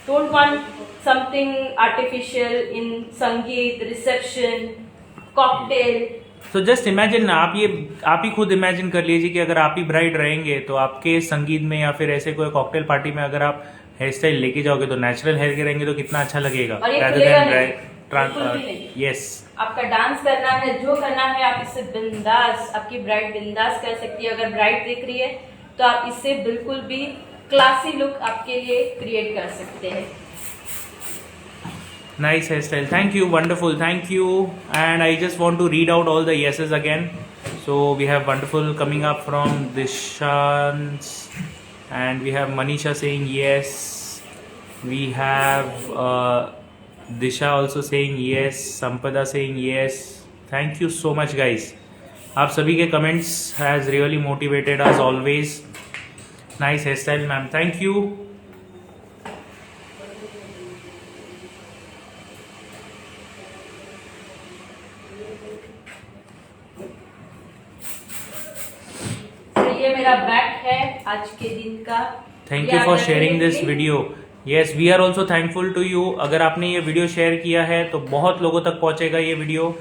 don't want something artificial in Sangeet, reception, cocktail. तो जस्ट इमेजिन, आप ही खुद इमेजिन कर लीजिए कि अगर आप ही ब्राइड रहेंगे तो आपके संगीत में या फिर ऐसे कोई कॉकटेल पार्टी में अगर आप हेयर स्टाइल लेके जाओगे तो नेचुरल हेयर के रहेंगे तो कितना अच्छा लगेगा। और ये rather खुलेगा than नहीं, dry- बिल्कुल भी नहीं। yes. आपका डांस करना है, जो करना है आप इससे बिंदास, आपकी ब्राइड बिंदास कर सकती है। अगर ब्राइड देख रही है तो आप इससे बिल्कुल भी क्लासी लुक आपके लिए क्रिएट कर सकते हैं। Nice hairstyle. Thank you. Wonderful. Thank you. And I just want to read out all the yeses again. So we have wonderful coming up from Dishans, and we have Manisha saying yes. We have Disha also saying yes. Sampada saying yes. Thank you so much, guys. आप सभी के comments has really motivated us always. Nice hairstyle, ma'am. Thank you. तो ये मेरा back है आज के दिन का। Thank you for sharing this video. Yes, we are also thankful to you. अगर आपने ये वीडियो शेयर किया है तो बहुत लोगों तक पहुंचेगा ये video.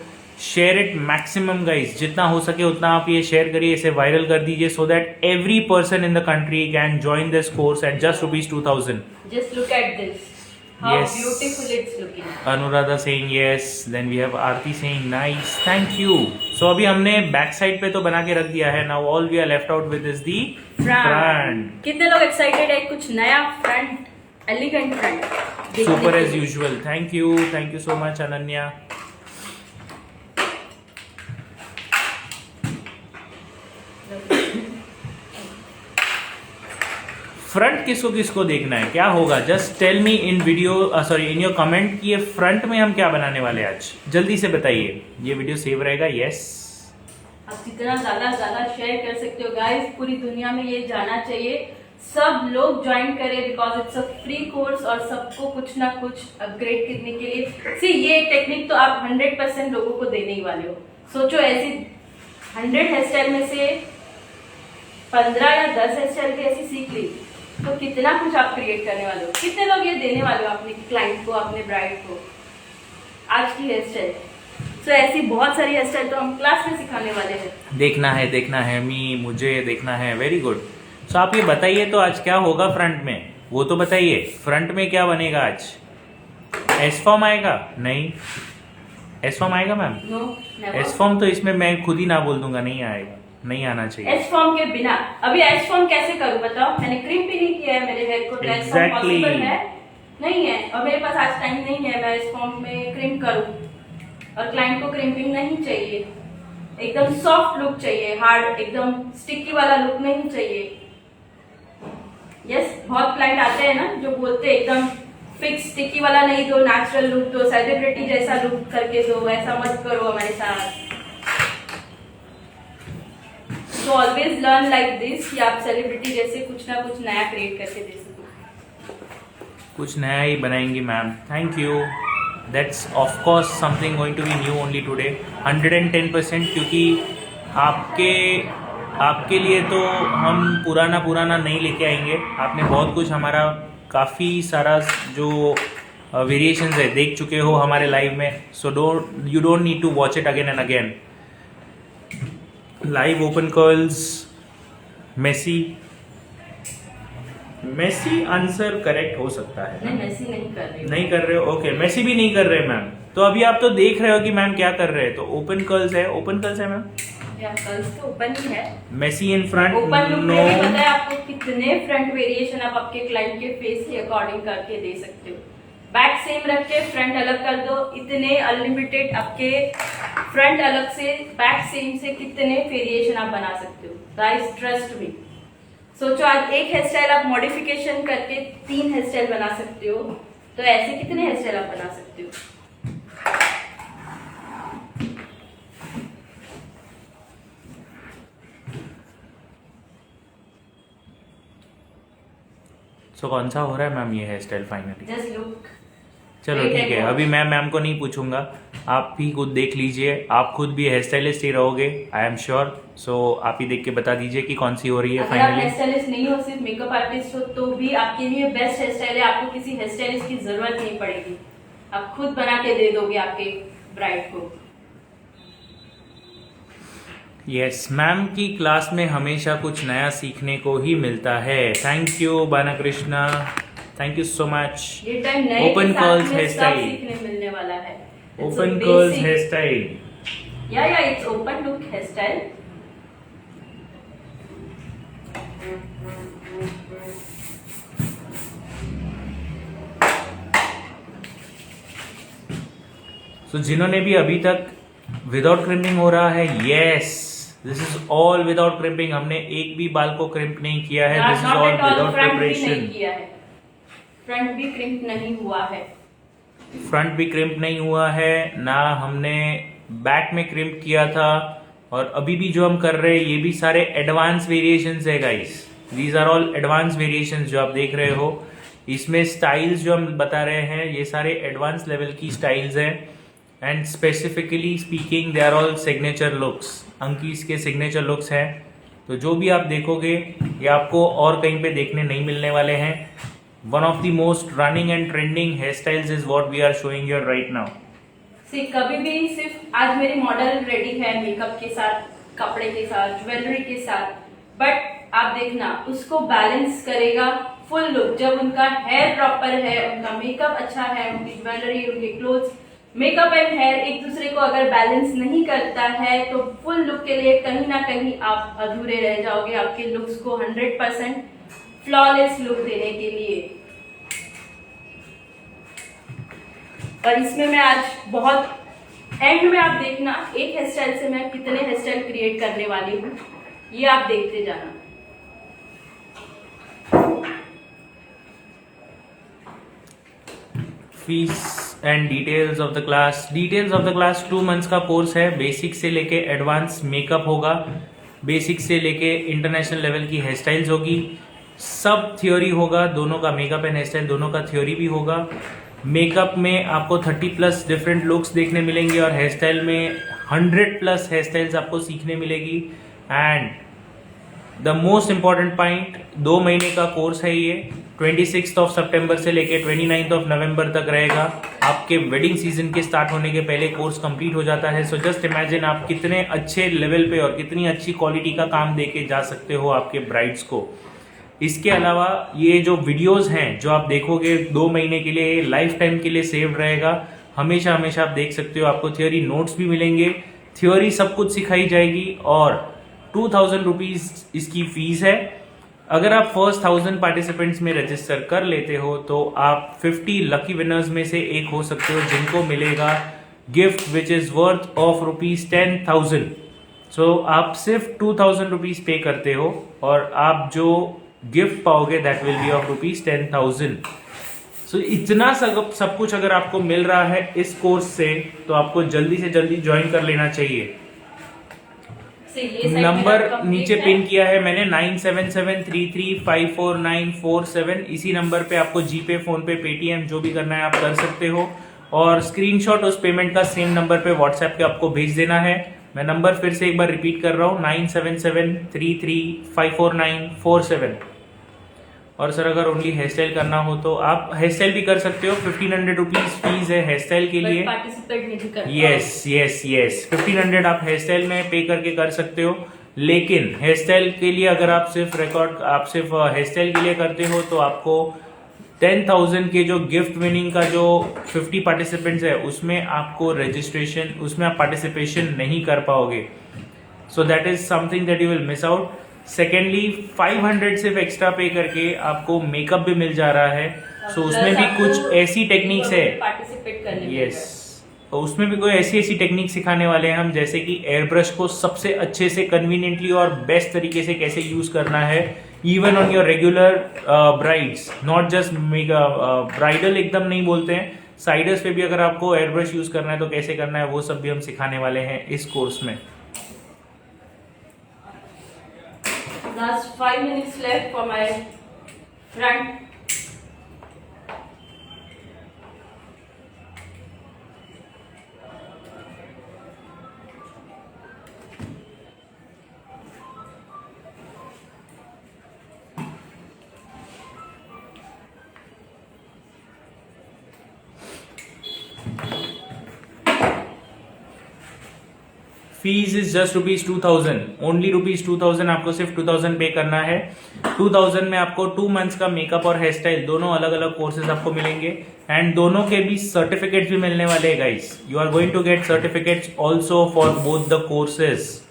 Share it maximum guys, जितना हो सके उतना आप ये शेयर करिए, इसे वायरल कर दीजिए so that every person in the country can join this course eight just ₹2000। Just look at this, how Yes. Beautiful it's looking. Anuradha saying yes, then we have Aarti saying nice, thank you. So अभी हमने back side पे तो बना के रख दिया है। Now all we are left out with is the front. कितने लोग एक्साइटेड है कुछ नया front, elegant front Super as usual. Thank you so much Ananya. Front किसको किसको देखना है, क्या होगा, just tell me in video, sorry in your comment कि ये फ्रंट में हम क्या बनाने वाले हैं आज, जल्दी से बताइए। ये वीडियो सेव रहेगा। यस, आप जितना ज्यादा शेयर कर सकते हो गाइस, पूरी दुनिया में ये जाना चाहिए, सब लोग ज्वाइन करें because it's a free course और सबको कुछ ना कुछ अपग्रेड करने के लिए। सी ये टेक्निक तो आप 100% लोगों को देने ही वाले हो। सोचो ऐसी 100 हेयर स्टाइल में से 15 या 10 हेयर स्टाइल भी ऐसी सीख ली तो कितना कुछ आप क्रिएट करने वाले हो, कितने लोग ये देने वाले हो अपने क्लाइंट को, अपने ब्राइड को आज की हेयर स्टाइल। तो ऐसी बहुत सारी हेयर स्टाइल तो हम क्लास में सिखाने वाले हैं। देखना है मुझे देखना है। Very good. सो आप ये बताइए तो आज क्या होगा फ्रंट में, वो तो बताइए। फ्रंट में क्या बनेगा आज? एस फॉर्म आएगा? नहीं, एस फॉर्म आएगा मैम? नो, एस फॉर्म तो इसमें मैं खुद ही ना बोल दूंगा, नहीं आएगा, नहीं आना चाहिए। एच फॉर्म के बिना अभी एच फॉर्म कैसे करूं बताओ? मैंने क्रीम भी नहीं किया है मेरे हेयर को, तो एच फॉर्म Exactly. पॉसिबल है नहीं है, और मेरे पास आज टाइम नहीं है मैं एच फॉर्म में क्रीम करूं। और क्लाइंट को क्रिम्पिंग नहीं चाहिए, एकदम सॉफ्ट लुक चाहिए, हार्ड एकदम स्टिकी वाला लुक नहीं चाहिए। यस, बहुत क्लाइंट आते हैं ना जो बोलते हैं एकदम फिक्स स्टिकी वाला नहीं दो, नेचुरल लुक दो, सेलिब्रिटी जैसा लुक करके दो, ऐसा मत करो हमारे साथ। So always learn like this कि आप सेलिब्रिटी जैसे कुछ ना कुछ नया क्रिएट करके दे सको। कुछ नया ही बनाएंगी ma'am. Thank you. That's of course something going to be new only today, 110%, क्योंकि आपके लिए तो हम पुराना नहीं लेके आएंगे। आपने बहुत कुछ हमारा काफ़ी सारा जो वेरिएशंस है देख चुके हो हमारे लाइव में। So you don't need to watch it again and again. Live open curls, messy answer correct हो सकता है। नहीं, मेसी नहीं कर रहे हो? ओके, मेसी भी नहीं कर रहे मैम। तो अभी आप तो देख रहे हो कि मैम क्या कर रहे हैं। तो ओपन कर्ल्स है मैम, या कर्ल्स तो ओपन ही है। Messy in front, open look no. में भी पता है आपको कितने फ्रंट वेरिएशन आप आपके क्लाइंट के फेस के अकॉर्डिंग करके दे सकते हो। बैक सेम रख के फ्रंट अलग कर दो। इतने अनलिमिटेड आपके फ्रंट अलग से बैक सेम से कितने वेरिएशन आप बना सकते हो गाइस, ट्रस्ट मी। सोचो आज एक हेयर स्टाइल आप मॉडिफिकेशन करके 3 हेयर स्टाइल बना सकते हो, तो ऐसे कितने हेयर स्टाइल आप बना सकते हो। सो कौन सा हो रहा है मैम ये hairstyle finally? Just look. चलो ठीक है, अभी मैं मैम को नहीं पूछूंगा, आप भी खुद देख लीजिए। आप खुद भी हेयर स्टाइलिस्ट ही रहोगे, आई एम श्योर। सो आप ही देख के बता दीजिए कि कौन सी हो रही है अगर आप हेयर फाइनली। स्टाइलिस्ट नहीं हो, सिर्फ मेकअप आर्टिस्ट हो, तो भी आपके लिए बेस्ट हेयर स्टाइल है। आपको किसी हेयर स्टाइलिस्ट की जरूरत नहीं पड़ेगी, आप खुद बना के दे दोगे आपके ब्राइड को। यस, मैम की क्लास में हमेशा कुछ नया सीखने को ही मिलता है। थैंक यू बाना Krishna, thank you so much. ये टाइम नए ओपन के साथ कर्ल्स में हेयर सब स्टाइल, सीखने मिलने वाला है। ओपन कर्ल्स हेयर स्टाइल, या it's open look hair style. So जिन्होंने भी अभी तक विदाउट क्रिम्पिंग हो रहा है, yes this is all without crimping. हमने एक भी बाल को क्रिम्प नहीं किया है, this is all without preparation. Front भी क्रिम्प नहीं हुआ है, फ्रंट भी क्रिम्प नहीं हुआ है, ना हमने बैक में क्रिम्प किया था। और अभी भी जो हम कर रहे हैं ये भी सारे एडवांस वेरिएशंस है guys, these are all advance variations जो आप देख रहे हो। इसमें स्टाइल्स जो हम बता रहे हैं ये सारे एडवांस लेवल की स्टाइल्स हैं, and specifically speaking they are all signature looks, Anki's के सिग्नेचर लुक्स हैं। तो जो भी आप देखोगे ये आपको और कहीं पे देखने नहीं मिलने वाले हैं। One of the most running and trending hairstyles is what we are showing you right now. कभी भी सिर्फ आज मेरी मॉडल रेडी है मेकअप के साथ, कपड़े के साथ, ज्वेलरी के साथ, बट आप देखना उसको बैलेंस करेगा फुल लुक। जब उनका हेयर प्रॉपर है, उनका मेकअप अच्छा है, उनकी ज्वेलरी, उनके क्लोथ्स, मेकअप एंड हेयर एक दूसरे को अगर बैलेंस नहीं करता है तो फुल लुक के लिए कहीं ना कहीं आप अधूरे रह जाओगे आपके लुक्स को 100% फ्लॉलेस लुक देने के लिए। और इसमें मैं आज बहुत एंड में आप देखना एक हेयर स्टाइल से मैं कितने हेयर स्टाइल क्रिएट करने वाली हूँ, ये आप देखते जाना। Fees and details of the class. Details of the class 2 months का कोर्स है, बेसिक से लेके एडवांस मेकअप होगा, बेसिक से लेके इंटरनेशनल लेवल की हेयर स्टाइल्स होगी, सब थ्योरी होगा, दोनों का मेकअप एंड हेयर स्टाइल दोनों का थ्योरी भी होगा। मेकअप में आपको 30+ डिफरेंट लुक्स देखने मिलेंगे और हेयर स्टाइल में 100+ हेयर स्टाइल्स आपको सीखने मिलेगी। And the most important point, 2 महीने का कोर्स है ये, 26 सितंबर से लेके 29 नवंबर तक रहेगा। आपके वेडिंग सीजन के स्टार्ट होने के पहले कोर्स कंप्लीट हो जाता है। सो जस्ट इमेजिन आप कितने अच्छे लेवल पे और कितनी अच्छी क्वालिटी का काम देके जा सकते हो आपके ब्राइड्स को। इसके अलावा ये जो वीडियोस हैं जो आप देखोगे 2 महीने के लिए, लाइफ टाइम के लिए सेव्ड रहेगा, हमेशा हमेशा आप देख सकते हो। आपको थ्योरी नोट्स भी मिलेंगे, थ्योरी सब कुछ सिखाई जाएगी और 2000 रुपीज इसकी फीस है। अगर आप फर्स्ट 1000 पार्टिसिपेंट्स में रजिस्टर कर लेते हो तो आप 50 लकी विनर्स में से एक हो सकते हो जिनको मिलेगा gift which is worth of ₹10,000। सो आप सिर्फ 2000 रुपीज पे करते हो और आप जो गिफ्ट पाओगे दैट विल बी ऑफ ₹10,000। सो इतना सब कुछ अगर आपको मिल रहा है इस कोर्स से तो आपको जल्दी से जल्दी ज्वाइन कर लेना चाहिए। नंबर नीचे पिन किया है मैंने 9773354947। इसी नंबर पे आपको जीपे, फोन पे, पेटीएम जो भी करना है आप कर सकते हो और स्क्रीनशॉट उस पेमेंट का सेम नंबर पे व्हाट्सएप पे आपको भेज देना है। मैं नंबर फिर से एक बार रिपीट कर रहा हूँ 9773354947। और सर अगर ओनली हेयर स्टाइल करना हो तो आप हेयर स्टाइल भी कर सकते हो, 1500 रुपीज फीस है हेयर स्टाइल के लिए। पार्टिसिपेट नहीं कर यस 1500 आप हेयर स्टाइल में पे करके कर सकते हो। लेकिन हेयर स्टाइल के लिए अगर आप सिर्फ हेयर स्टाइल के लिए करते हो तो आपको 10,000 के जो गिफ्ट विनिंग का जो 50 पार्टिसिपेंट्स है उसमें आपको रजिस्ट्रेशन, उसमें आप पार्टिसिपेशन नहीं कर पाओगे। So that is something that you will miss out. Secondly 500 सिर्फ एक्स्ट्रा पे करके आपको मेकअप भी मिल जा रहा है सो उसमें भी कुछ ऐसी टेक्निक्स है, पार्टिसिपेट करने यस, तो उसमें भी कोई ऐसी ऐसी टेक्निक सिखाने वाले हैं हम, जैसे कि एयर ब्रश को सबसे अच्छे से कन्वीनियंटली और बेस्ट तरीके से कैसे यूज करना है, even on your regular brides, not just bridal एकदम नहीं बोलते हैं, साइडर्स पे भी अगर आपको एयर ब्रश यूज करना है तो कैसे करना है, वो सब भी हम सिखाने वाले हैं इस कोर्स में। Last 5 minutes left for my front. Fees is just ₹2000, only ₹2000, आपको सिर्फ 2000 पे करना है। 2000 में आपको 2 मंथ्स का मेकअप और हेयर स्टाइल दोनों अलग अलग कोर्सेज आपको मिलेंगे, एंड दोनों के भी सर्टिफिकेट्स भी मिलने वाले हैं guys. You are going to get certificates also for both the courses,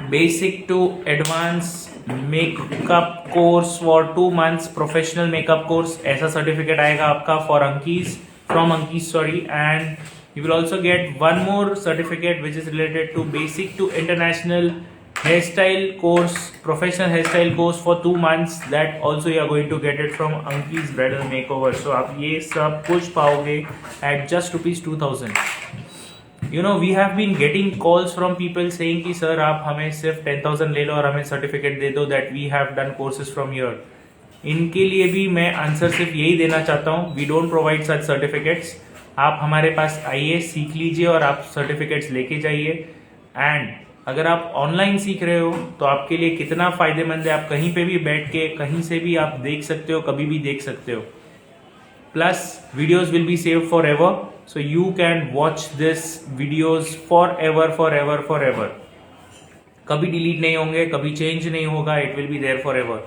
basic to advance makeup course for 2 months, professional makeup course, ऐसा सर्टिफिकेट आएगा आपका for Anki's, from Anki's sorry, and you will also get one more certificate which is related to basic to international hairstyle course, professional hairstyle course for 2 months, that also you are going to get it from Anki's Bridal Makeover. So आप ये सब कुछ पाओगे at just ₹2000. You know, we have been getting calls from people saying कि sir आप हमें सिर्फ 10,000 ले लो और हमें सर्टिफिकेट दे दो that we have done courses from here. इनके लिए भी मैं आंसर सिर्फ यही देना चाहता हूँ, we don't provide such certificates. आप हमारे पास आइए, सीख लीजिए और आप सर्टिफिकेट्स लेके जाइए। एंड अगर आप ऑनलाइन सीख रहे हो तो आपके लिए कितना फायदेमंद है, आप कहीं पे भी बैठ के कहीं से भी आप देख सकते हो, कभी भी देख सकते हो। Plus videos will be saved forever, so you can watch this videos forever forever forever. कभी डिलीट नहीं होंगे, कभी चेंज नहीं होगा, it will be there forever.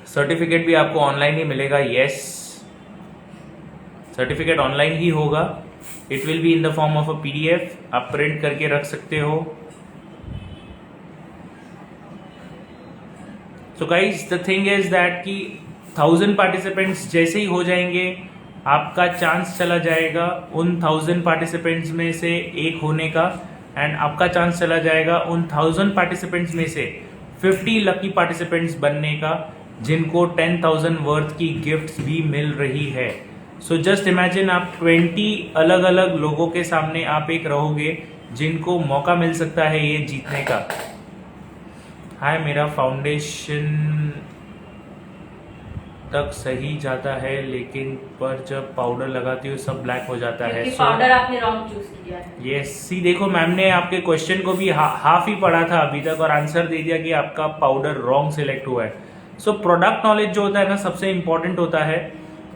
Certificate भी आपको ऑनलाइन ही मिलेगा, यस, सर्टिफिकेट ऑनलाइन ही होगा। It will be in the form of a PDF, आप प्रिंट करके रख सकते हो। So guys the thing is that कि 1000 पार्टिसिपेंट्स जैसे ही हो जाएंगे, आपका चांस चला जाएगा उन 1000 पार्टिसिपेंट्स में से एक होने का, एंड आपका चांस चला जाएगा उन 1000 पार्टिसिपेंट्स में से 50 लकी पार्टिसिपेंट्स बनने का, जिनको 10,000 वर्थ की गिफ्ट्स भी मिल रही है। सो जस्ट इमेजिन आप 20 अलग अलग लोगों के सामने आप एक रहोगे जिनको मौका मिल सकता है ये जीतने का। हाय, मेरा फाउंडेशन तक सही जाता है लेकिन पर जब पाउडर लगाती हूँ सब ब्लैक हो जाता है। पाउडर आपने रॉन्ग चूज किया है। यस, सी देखो मैम ने आपके क्वेश्चन को भी हाफ ही पढ़ा था अभी तक और आंसर दे दिया कि आपका पाउडर रॉन्ग सिलेक्ट हुआ है। सो प्रोडक्ट नॉलेज जो होता है ना सबसे इंपॉर्टेंट होता है,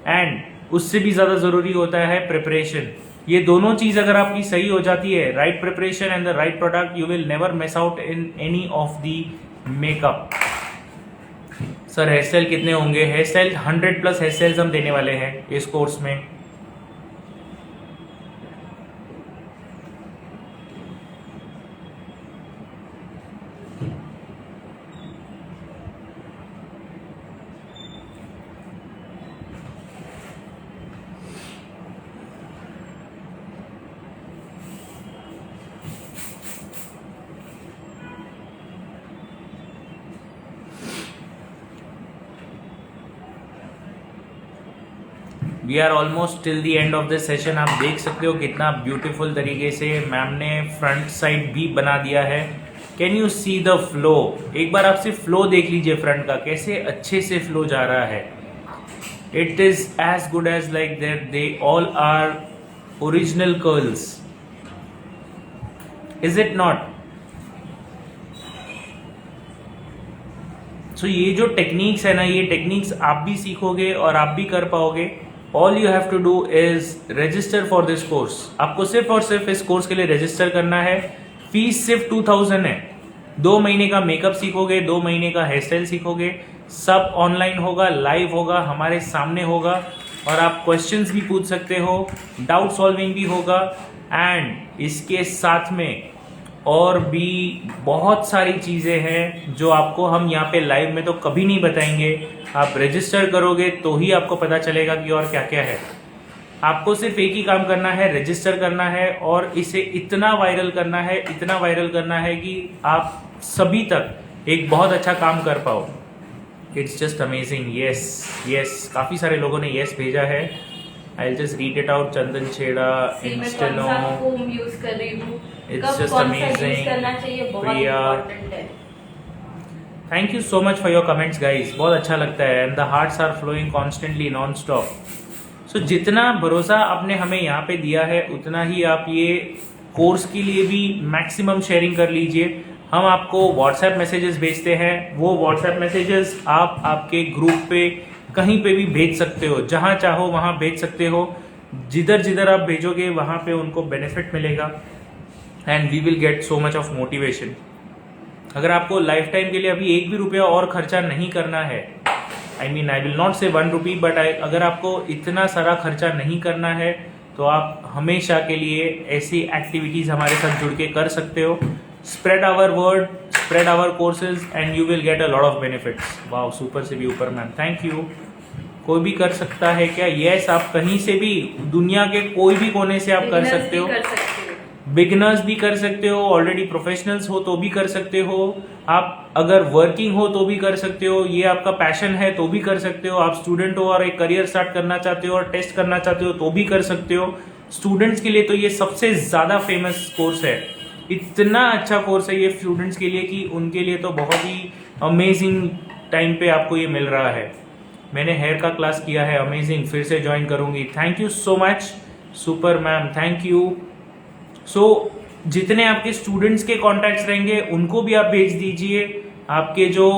एंड उससे भी ज्यादा जरूरी होता है प्रिपरेशन। ये दोनों चीज अगर आपकी सही हो जाती है, right preparation and the right product, you will never miss out in any of the makeup. Sir hairstyle कितने होंगे? हेयर स्टाइल 100+ हेयर स्टाइल्स हम देने वाले हैं इस कोर्स में। We are almost till the end of this session. आप देख सकते हो कितना ब्यूटीफुल तरीके से मैम ने फ्रंट साइड भी बना दिया है। Can you see the flow? एक बार आप सिर्फ फ्लो देख लीजिए फ्रंट का, कैसे अच्छे से फ्लो जा रहा है। It is as good as like that they all are original curls, is it not? So ये जो टेक्निक्स है ना, ये टेक्निक्स आप भी सीखोगे और आप भी कर पाओगे। All you have to do is register for this course. आपको सिर्फ और सिर्फ इस कोर्स के लिए रजिस्टर करना है। फीस सिर्फ 2000 है। 2 महीने का मेकअप सीखोगे, 2 महीने का हेयर स्टाइल सीखोगे, सब ऑनलाइन होगा, लाइव होगा, हमारे सामने होगा और आप क्वेश्चंस भी पूछ सकते हो, डाउट सॉल्विंग भी होगा एंड इसके साथ में और भी बहुत सारी चीज़ें हैं जो आपको हम यहाँ पे लाइव में तो कभी नहीं बताएंगे। आप रजिस्टर करोगे तो ही आपको पता चलेगा कि और क्या क्या है। आपको सिर्फ एक ही काम करना है, रजिस्टर करना है और इसे इतना वायरल करना है, इतना वायरल करना है कि आप सभी तक एक बहुत अच्छा काम कर पाओ। It's just amazing. Yes yes, काफ़ी सारे लोगों ने यस भेजा है। I just read it out. Chandan Chheda, इंस्टेनो, यूज कर रही हूँ, It's just amazing. करना चाहिए, बहुत प्रिया, इम्पोर्टेंट है। Thank you so much for your comments guys, बहुत अच्छा लगता है and the hearts are flowing constantly non stop. So जितना भरोसा आपने हमें यहाँ पे दिया है उतना ही आप ये कोर्स के लिए भी मैक्सिमम शेयरिंग कर लीजिए। हम आपको व्हाट्सएप मैसेजेस भेजते हैं, वो व्हाट्सएप मैसेजेस आप आपके ग्रुप पे कहीं पे भी भेज सकते हो, जहाँ चाहो वहाँ भेज सकते हो। जिधर जिधर आप भेजोगे वहाँ पे उनको बेनिफिट मिलेगा and we will get so much of motivation. अगर आपको लाइफ टाइम के लिए अभी एक भी रुपया और खर्चा नहीं करना है, आई विल नॉट से 1 रुपी, बट अगर आपको इतना सारा खर्चा नहीं करना है तो आप हमेशा के लिए ऐसी एक्टिविटीज हमारे साथ जुड़ के कर सकते हो। Spread our word, spread our courses and you will get a lot of benefits. Wow, super से भी ऊपर मैम, थैंक यू। कोई भी कर सकता है क्या? यस, आप कहीं से भी, दुनिया के कोई भी कोने से आप कर सकते हो। बिगिनर्स भी कर सकते हो, ऑलरेडी प्रोफेशनल्स हो तो भी कर सकते हो, आप अगर वर्किंग हो तो भी कर सकते हो, ये आपका पैशन है तो भी कर सकते हो, आप स्टूडेंट हो और एक करियर स्टार्ट करना चाहते हो और टेस्ट करना चाहते हो तो भी कर सकते हो। स्टूडेंट्स के लिए तो ये सबसे ज्यादा फेमस कोर्स है, इतना अच्छा कोर्स है ये स्टूडेंट्स के लिए कि उनके लिए तो बहुत ही अमेजिंग टाइम पे आपको ये मिल रहा है। मैंने हेयर का क्लास किया है, अमेजिंग, फिर से ज्वाइन करूंगी। Thank you so much, super ma'am, thank you. So जितने आपके स्टूडेंट्स के कॉन्टैक्ट्स रहेंगे उनको भी आप भेज दीजिए, आपके जो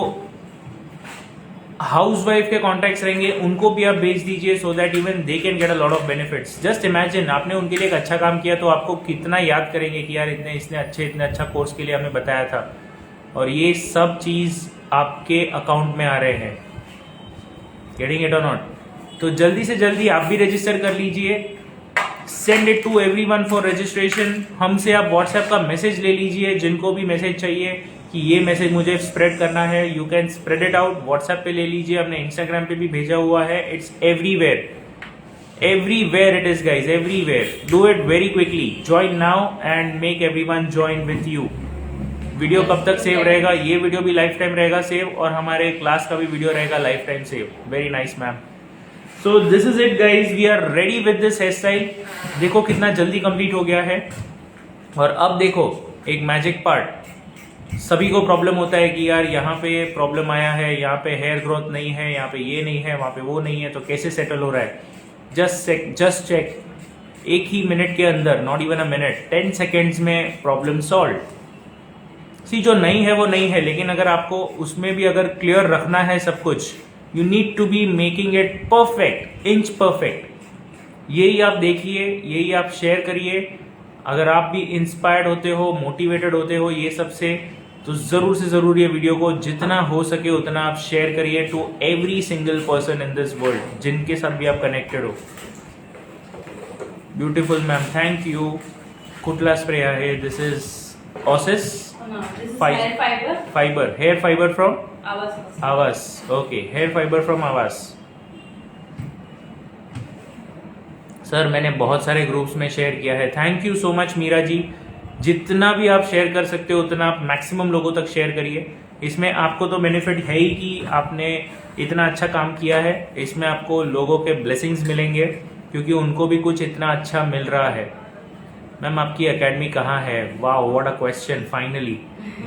हाउसवाइफ के कॉन्टैक्ट्स रहेंगे उनको भी आप भेज दीजिए, so that even they can get a lot of benefits. Just imagine, आपने उनके लिए एक अच्छा काम किया तो आपको कितना याद करेंगे कि यार इतने अच्छा कोर्स के लिए हमें बताया था, और ये सब चीज आपके अकाउंट में आ रहे हैं। Getting it or not? तो जल्दी से जल्दी आप भी रजिस्टर कर लीजिए, send it to everyone for registration. हमसे आप व्हाट्सएप का मैसेज ले लीजिए, जिनको भी मैसेज चाहिए कि ये मैसेज मुझे स्प्रेड करना है, you can spread it out, WhatsApp पे ले लीजिए, हमने इंस्टाग्राम पे भी भेजा हुआ है। It's everywhere, everywhere it is guys, everywhere. Do it very quickly, join now and make everyone join with you. Video कब तक सेव रहेगा? ये वीडियो भी लाइफ टाइम रहेगा सेव, और हमारे क्लास का भी वीडियो रहेगा lifetime save. Very nice ma'am. So this is it guys, we are ready with this hairstyle. देखो कितना जल्दी कंप्लीट हो गया है। और अब देखो एक मैजिक पार्ट, सभी को प्रॉब्लम होता है कि यार यहाँ पे प्रॉब्लम आया है, यहाँ पे हेयर ग्रोथ नहीं है, यहाँ पे ये नहीं है, वहाँ पे वो नहीं है, तो कैसे सेटल हो रहा है? जस्ट चेक, एक ही मिनट के अंदर, not even a minute, 10 seconds में प्रॉब्लम सॉल्व। सी, जो नहीं है वो नहीं है, लेकिन अगर आपको उसमें भी अगर क्लियर रखना है सब कुछ, you need to be making it perfect, inch perfect. यही आप देखिए, यही आप शेयर करिए। अगर आप भी इंस्पायर्ड होते हो, मोटिवेटेड होते हो ये सब से, तो जरूर से जरूर ये वीडियो को जितना हो सके उतना आप शेयर करिए to every single person in this world, जिनके साथ भी आप कनेक्टेड हो। Beautiful ma'am, thank you. कुटला स्प्रे है, this is OSiS fibre, hair fibre from आवास। ओके, हेयर फाइबर फ्रॉम आवास। सर मैंने बहुत सारे ग्रुप्स में शेयर किया है। Thank you so much Meera ji. जितना भी आप शेयर कर सकते हो उतना आप मैक्सिमम लोगों तक शेयर करिए। इसमें आपको तो बेनिफिट है ही कि आपने इतना अच्छा काम किया है, इसमें आपको लोगों के ब्लेसिंग्स मिलेंगे क्योंकि उनको भी कुछ इतना अच्छा मिल रहा है। मैम आपकी एकेडमी कहाँ है? Wow, what a question. Finally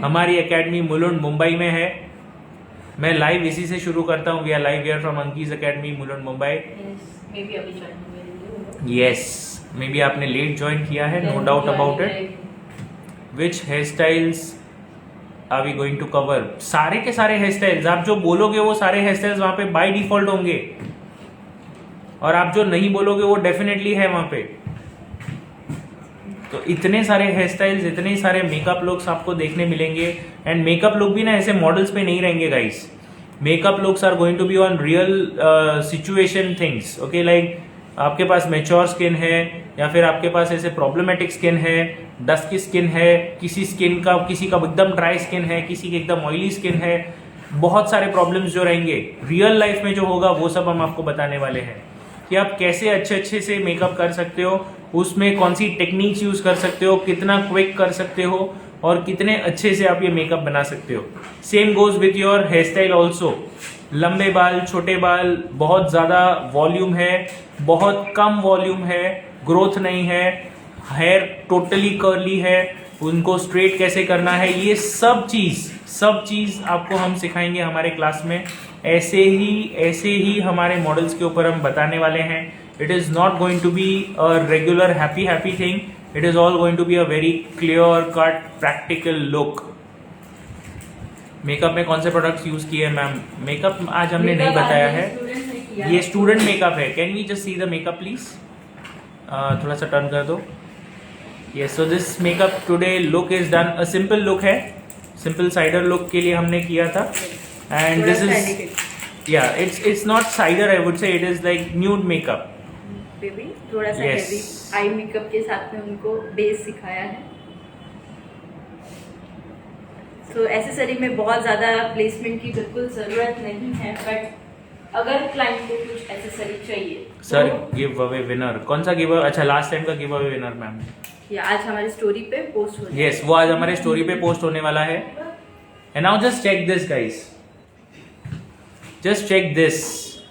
हमारी एकेडमी मुलुंड मुंबई में है। मैं लाइव इसी से शुरू करता हूँ। We are live here from Anki's academy Mulund Mumbai. Yes, may be आपने लेट ज्वाइन किया है, no doubt about it. Which hair styles are we going to cover? सारे के सारे हेयर स्टाइल्स, आप जो बोलोगे वो सारे हेयर स्टाइल्स वहां पे बाय डिफॉल्ट होंगे, और आप जो नहीं बोलोगे वो डेफिनेटली है वहां पे। तो इतने सारे हेयर स्टाइल्स, इतने सारे मेकअप लुक्स आपको देखने मिलेंगे। एंड मेकअप लुक भी ना ऐसे मॉडल्स पे नहीं रहेंगे guys, Makeup looks are going to be on real situation things. Okay, like आपके पास मेच्योर स्किन है या फिर आपके पास ऐसे प्रॉब्लमेटिक स्किन है, डस्ट की स्किन है, किसी का एकदम ड्राई स्किन है, किसी की एकदम ऑयली स्किन है, बहुत सारे प्रॉब्लम्स जो रहेंगे रियल लाइफ में जो होगा वो सब हम आपको बताने वाले हैं कि आप कैसे अच्छे से मेकअप कर सकते हो, उसमें कौन सी टेक्निक्स यूज कर सकते हो, कितना क्विक कर सकते हो और कितने अच्छे से आप ये मेकअप बना सकते हो. Same goes with your hairstyle also. लंबे बाल, छोटे बाल, बहुत ज्यादा वॉल्यूम है, बहुत कम वॉल्यूम है, ग्रोथ नहीं है, हेयर टोटली कर्ली है, उनको स्ट्रेट कैसे करना है, ये सब चीज आपको हम सिखाएंगे हमारे क्लास में. ऐसे ही हमारे मॉडल्स के ऊपर हम बताने वाले हैं. It is not going to be a regular happy thing. It is all going to be a very clear cut practical look. Makeup में कौन से प्रोडक्ट्स यूज किए मैम? मेकअप आज हमने नहीं बताया है, ये स्टूडेंट मेकअप है. Can we just see the makeup please? थोड़ा सा टर्न कर दो. Yes, so this makeup today look is done. A simple look है, सिंपल साइडर लुक के लिए हमने किया था. एंड दिस इज या it's not cider, I would say it is like nude makeup. Baby थोड़ा सा Yes. हेवी आई मेकअप के साथ में उनको बेस सिखाया है. तो एसेसरी में बहुत ज़्यादा प्लेसमेंट की बिल्कुल ज़रूरत नहीं है, बट अगर क्लाइंट को कुछ एसेसरी चाहिए सर गिव अवे विनर. कौन सा गिव अवे? अच्छा, लास्ट टाइम का गिव अवे विनर मैम. ये आज हमारी स्टोरी पे पोस्ट हो यस, वो आज हमारे स्टोरी पे पोस्ट होने वाला है. And now just check this guys, just check this.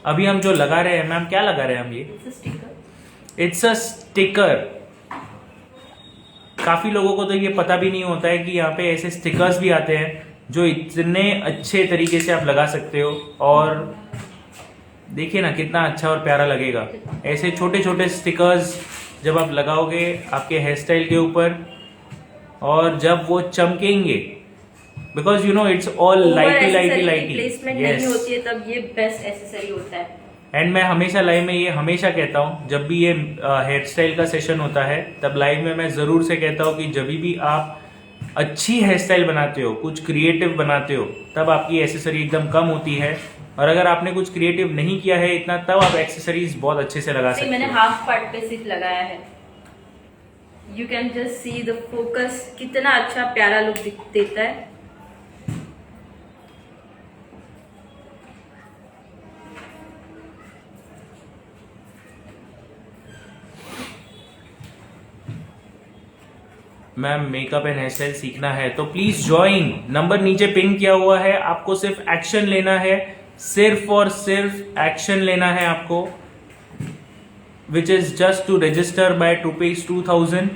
अभी हम जो लगा रहे हैं मैम, क्या लगा रहे हैं हम? ये इट्स अ स्टिकर. काफी लोगों को तो ये पता भी नहीं होता है कि यहाँ पे ऐसे स्टिकर्स भी आते हैं जो इतने अच्छे तरीके से आप लगा सकते हो. और देखिए ना कितना अच्छा और प्यारा लगेगा. ऐसे छोटे छोटे स्टिकर्स जब आप लगाओगे आपके हेयर स्टाइल के ऊपर, और जब वो चमकेंगे, because you know it's all lighty. Placement नहीं होती है तब ये बेस्ट एसेसरी होता है. एंड मैं हमेशा लाइव में ये हमेशा कहता हूँ, जब भी ये हेयर स्टाइल का सेशन होता है तब लाइव में मैं जरूर से कहता हूँ कि जब भी आप अच्छी हेयर स्टाइल बनाते हो, कुछ क्रिएटिव बनाते हो, तब आपकी एसेसरी एकदम कम होती है. और अगर आपने कुछ क्रिएटिव नहीं किया है इतना, तब आप एक्सेसरीज बहुत अच्छे से लगा सकते हो. मैंने हाफ पार्ट पे सिर्फ लगाया है. You can just see the focus कितना अच्छा प्यारा लुक देता है. Ma'am makeup and hairstyle सीखना है तो प्लीज ज्वाइन. नंबर नीचे पिन किया हुआ है. आपको सिर्फ एक्शन लेना है, सिर्फ और सिर्फ एक्शन लेना है आपको, which is just to register by ₹2,000.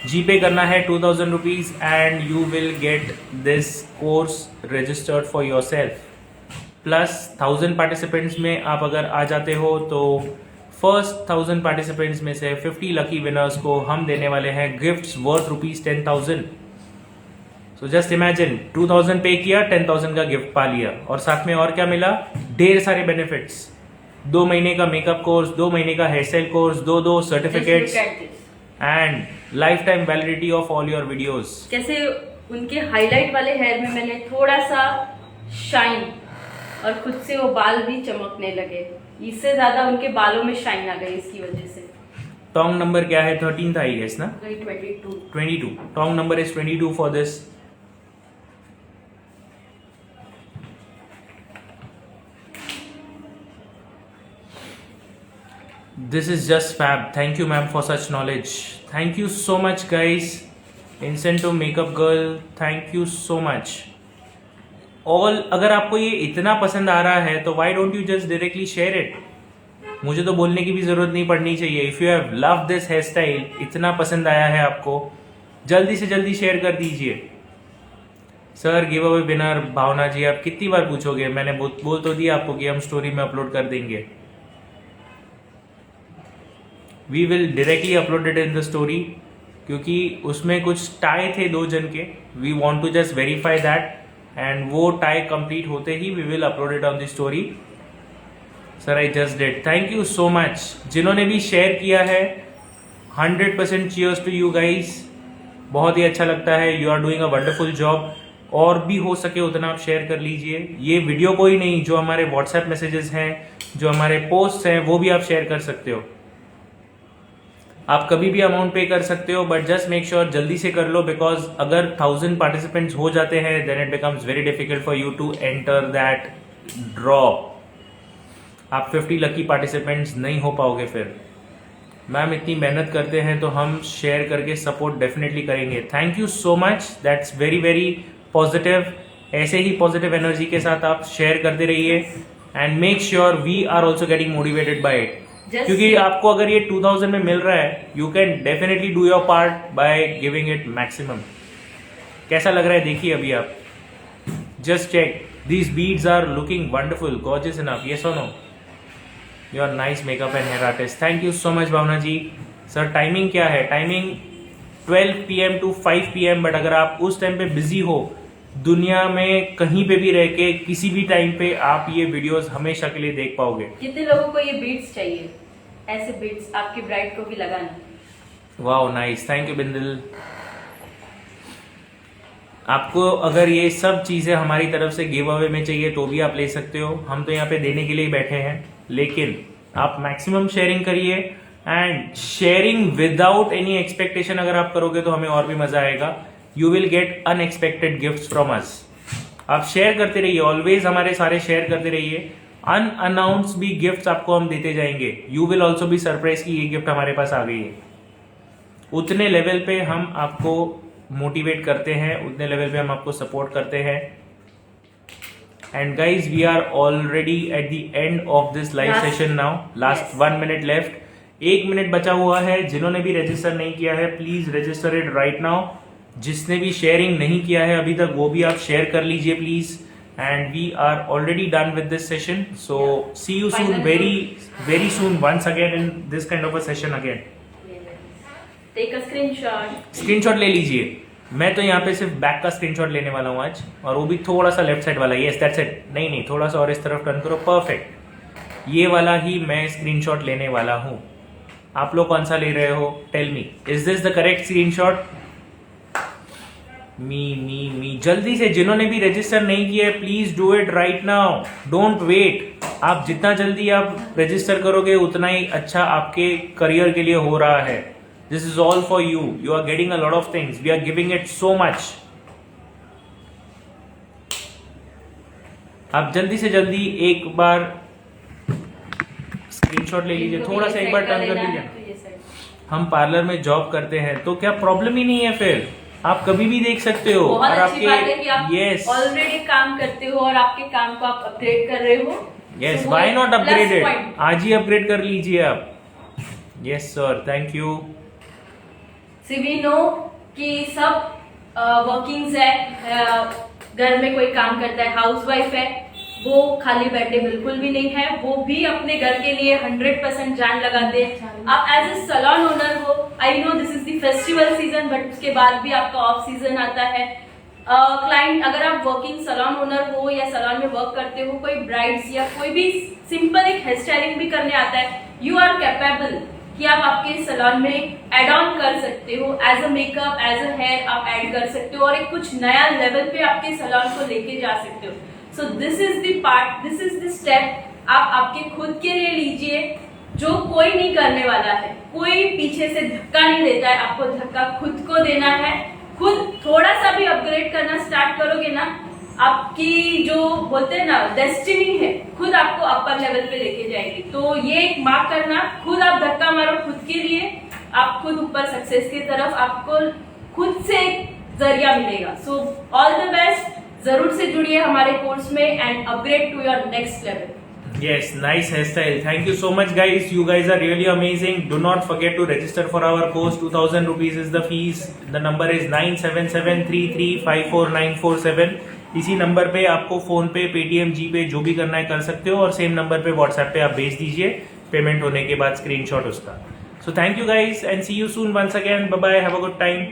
GPay करना है 2,000 rupees and you will get this course registered for yourself. Plus 1000 participants में आप अगर आ जाते हो तो फर्स्ट 1000 पार्टिसिपेंट्स में से 50 लकी विनर्स को हम देने वाले हैं gifts worth ₹10,000. So just imagine 2000 पे किया, 10,000 का गिफ्ट पा लिया, और साथ में और क्या मिला? ढेर सारे बेनिफिट्स. 2 महीने का मेकअप कोर्स, 2 महीने का hairstyle course, 2 certificates and lifetime validity of all your videos. कैसे उनके हाईलाइट वाले हेयर में मैंने थोड़ा सा शाइन, और खुद से वो बाल भी चमकने लगे. इससे ज्यादा उनके बालों में शाइन आ गई इसकी वजह से. टोंग नंबर क्या है? 13 था आई गेस ना? 22. Tong number is 22 for this. This is just fab. Thank you ma'am for such knowledge. Thank you so much guys. Incento Makeup Girl, thank you so much. All अगर आपको ये इतना पसंद आ रहा है तो why don't you just directly share it? मुझे तो बोलने की भी जरूरत नहीं पड़नी चाहिए. If you have loved this hairstyle, इतना पसंद आया है आपको, जल्दी से जल्दी शेयर कर दीजिए. सर गिव अवे विनर भावना जी, आप कितनी बार पूछोगे? मैंने बोल तो दिया आपको कि हम स्टोरी में अपलोड कर देंगे. We will directly upload it in the story, क्योंकि उसमें कुछ टाई थे 2 जन के. We want to just verify that, and वो टाई कंप्लीट होते ही we will upload it on the story. Sir I just did. Thank you so much जिन्होंने भी शेयर किया है. 100% चीयर्स टू यू गाइस. बहुत ही अच्छा लगता है. You are doing a wonderful job. और भी हो सके उतना आप शेयर कर लीजिए। ये वीडियो को ही नहीं, जो हमारे व्हाट्सएप मैसेजेस हैं, जो हमारे पोस्ट हैं, वो भी आप शेयर कर सकते हो। आप कभी भी अमाउंट पे कर सकते हो, बट जस्ट मेक श्योर जल्दी से कर लो, बिकॉज अगर 1000 पार्टिसिपेंट्स हो जाते हैं then it becomes very difficult for you to enter that draw. आप 50 लकी पार्टिसिपेंट्स नहीं हो पाओगे फिर। मैम इतनी मेहनत करते हैं तो हम शेयर करके सपोर्ट डेफिनेटली करेंगे। Thank you so much, that's very very positive. ऐसे ही पॉजिटिव एनर्जी के साथ आप शेयर करते रहिए and make sure we are also getting motivated by it. क्योंकि आपको अगर ये 2000 में मिल रहा है, you can definitely do your part by giving it maximum. कैसा लग रहा है देखिए अभी आप, just check, these beads are looking wonderful, gorgeous enough, yes और no? You are nice makeup and hair artist. Thank you so much Bhavna ji. Sir timing क्या है? Timing 12 PM to 5 PM, but अगर आप उस टाइम पे बिजी हो, दुनिया में कहीं पे भी रह के किसी भी टाइम पे आप ये वीडियोस हमेशा के लिए देख पाओगे। कितने लोगों को ये बीट्स चाहिए? ऐसे बीट्स आपकी ब्राइड को भी लगाना। Wow nice, thank you Bindal. आपको अगर ये सब चीजें हमारी तरफ से गिव अवे में चाहिए तो भी आप ले सकते हो। हम तो यहाँ पे देने के लिए ही बैठे हैं, लेकिन आप मैक्सिमम शेयरिंग करिए and sharing without any expectation अगर आप करोगे तो हमें और भी मजा आएगा। You will gate unexpected gifts from us. आप शेयर करते रहिए, ऑलवेज हमारे सारे शेयर करते रहिए। अनअनाउंस भी गिफ्ट्स आपको हम देते जाएंगे। You will also be surprise कि ये गिफ्ट हमारे पास आ गई है। उतने लेवल पे हम आपको मोटिवेट करते हैं, उतने लेवल पे हम आपको सपोर्ट करते हैं। And guys we are already at the end of this live session now. Last 1 minute left, 1 minute बचा हुआ है। जिन्होंने भी रजिस्टर नहीं किया है please register it right now. जिसने भी शेयरिंग नहीं किया है अभी तक वो भी आप शेयर कर लीजिए please. And we are already done with this session, so see you soon, very very soon, once again in this kind of a session again. Take a screenshot. Screenshot ले लीजिए। मैं तो यहाँ पे सिर्फ बैक का स्क्रीनशॉट लेने वाला हूँ आज, और वो भी थोड़ा सा लेफ्ट साइड वाला। Yes that's it. नहीं, थोड़ा सा और इस तरफ टर्न करो, परफेक्ट। ये वाला ही मैं स्क्रीनशॉट लेने वाला हूँ। आप लोग कौन सा ले रहे हो? Tell me, is this the correct screenshot? Me जल्दी से, जिन्होंने भी रजिस्टर नहीं किया है please do it right now, don't wait. आप जितना जल्दी आप रजिस्टर करोगे उतना ही अच्छा आपके करियर के लिए हो रहा है। This is all for you, you are getting a lot of things, we are giving it so much. आप जल्दी से जल्दी एक बार स्क्रीनशॉट ले लीजिए, थोड़ा सा एक बार टर्न कर लीजिए। हम पार्लर में जॉब करते हैं तो क्या प्रॉब्लम ही नहीं है, फिर आप कभी भी देख सकते हो। बहुत और अच्छी बात है कि आप यस ऑलरेडी काम करते हो और आपके काम को आप अपग्रेड कर रहे हो। Yes, why not upgraded? आज ही अपग्रेड कर लीजिए आप। Yes sir, thank you. See we know कि सब वर्किंग्स है, घर में कोई काम करता है, हाउसवाइफ है, वो खाली बैठे बिल्कुल भी नहीं है, वो भी अपने घर के लिए 100% जान लगाते हैं। आप एज ए सैलून ओनर हो, I know this is the festival season, but उसके बाद भी आपका ऑफ सीजन आता है। क्लाइंट, अगर आप वर्किंग सैलून ओनर हो या सैलून में वर्क करते हो, कोई ब्राइड्स या कोई भी सिंपल एक हेयर स्टाइलिंग भी करने आता है, यू आर कैपेबल कि आप आपके सैलून में एड ऑन कर सकते हो। As a makeup, as a hair आप ऐड कर सकते हो और एक कुछ नया लेवल पे आपके सैलून को लेके जा सकते हो। सो this is the part, this is the step आप आपके खुद के लिए लीजिए, जो कोई नहीं करने वाला है। कोई पीछे से धक्का नहीं देता है, आपको धक्का खुद को देना है। खुद थोड़ा सा भी अपग्रेड करना स्टार्ट करोगे ना, आपकी जो बोलते हैं ना डेस्टिनी है, खुद आपको अपर लेवल पे लेके जाएगी। तो ये एक मार्क करना, खुद आप धक्का मारो खुद के लिए, आप खुद ऊपर सक्सेस की तरफ, आपको खुद से एक जरिया मिलेगा। सो ऑल द बेस्ट, जरूर से जुड़िए हमारे कोर्स में and upgrade to your next level. Yes, nice hairstyle. Thank you so much guys. You guys are really amazing. Do not forget to register for our course. 2000 rupees is the fees. The number is 9773354947. इसी number पे आपको phone पे, Paytm, जी पे जो भी करना है कर सकते हो, और सेम नंबर पे व्हाट्सएप पे आप भेज दीजिए पेमेंट होने के बाद स्क्रीनशॉट उसका। So thank you guys and see you soon once again. Bye bye. Have a good time.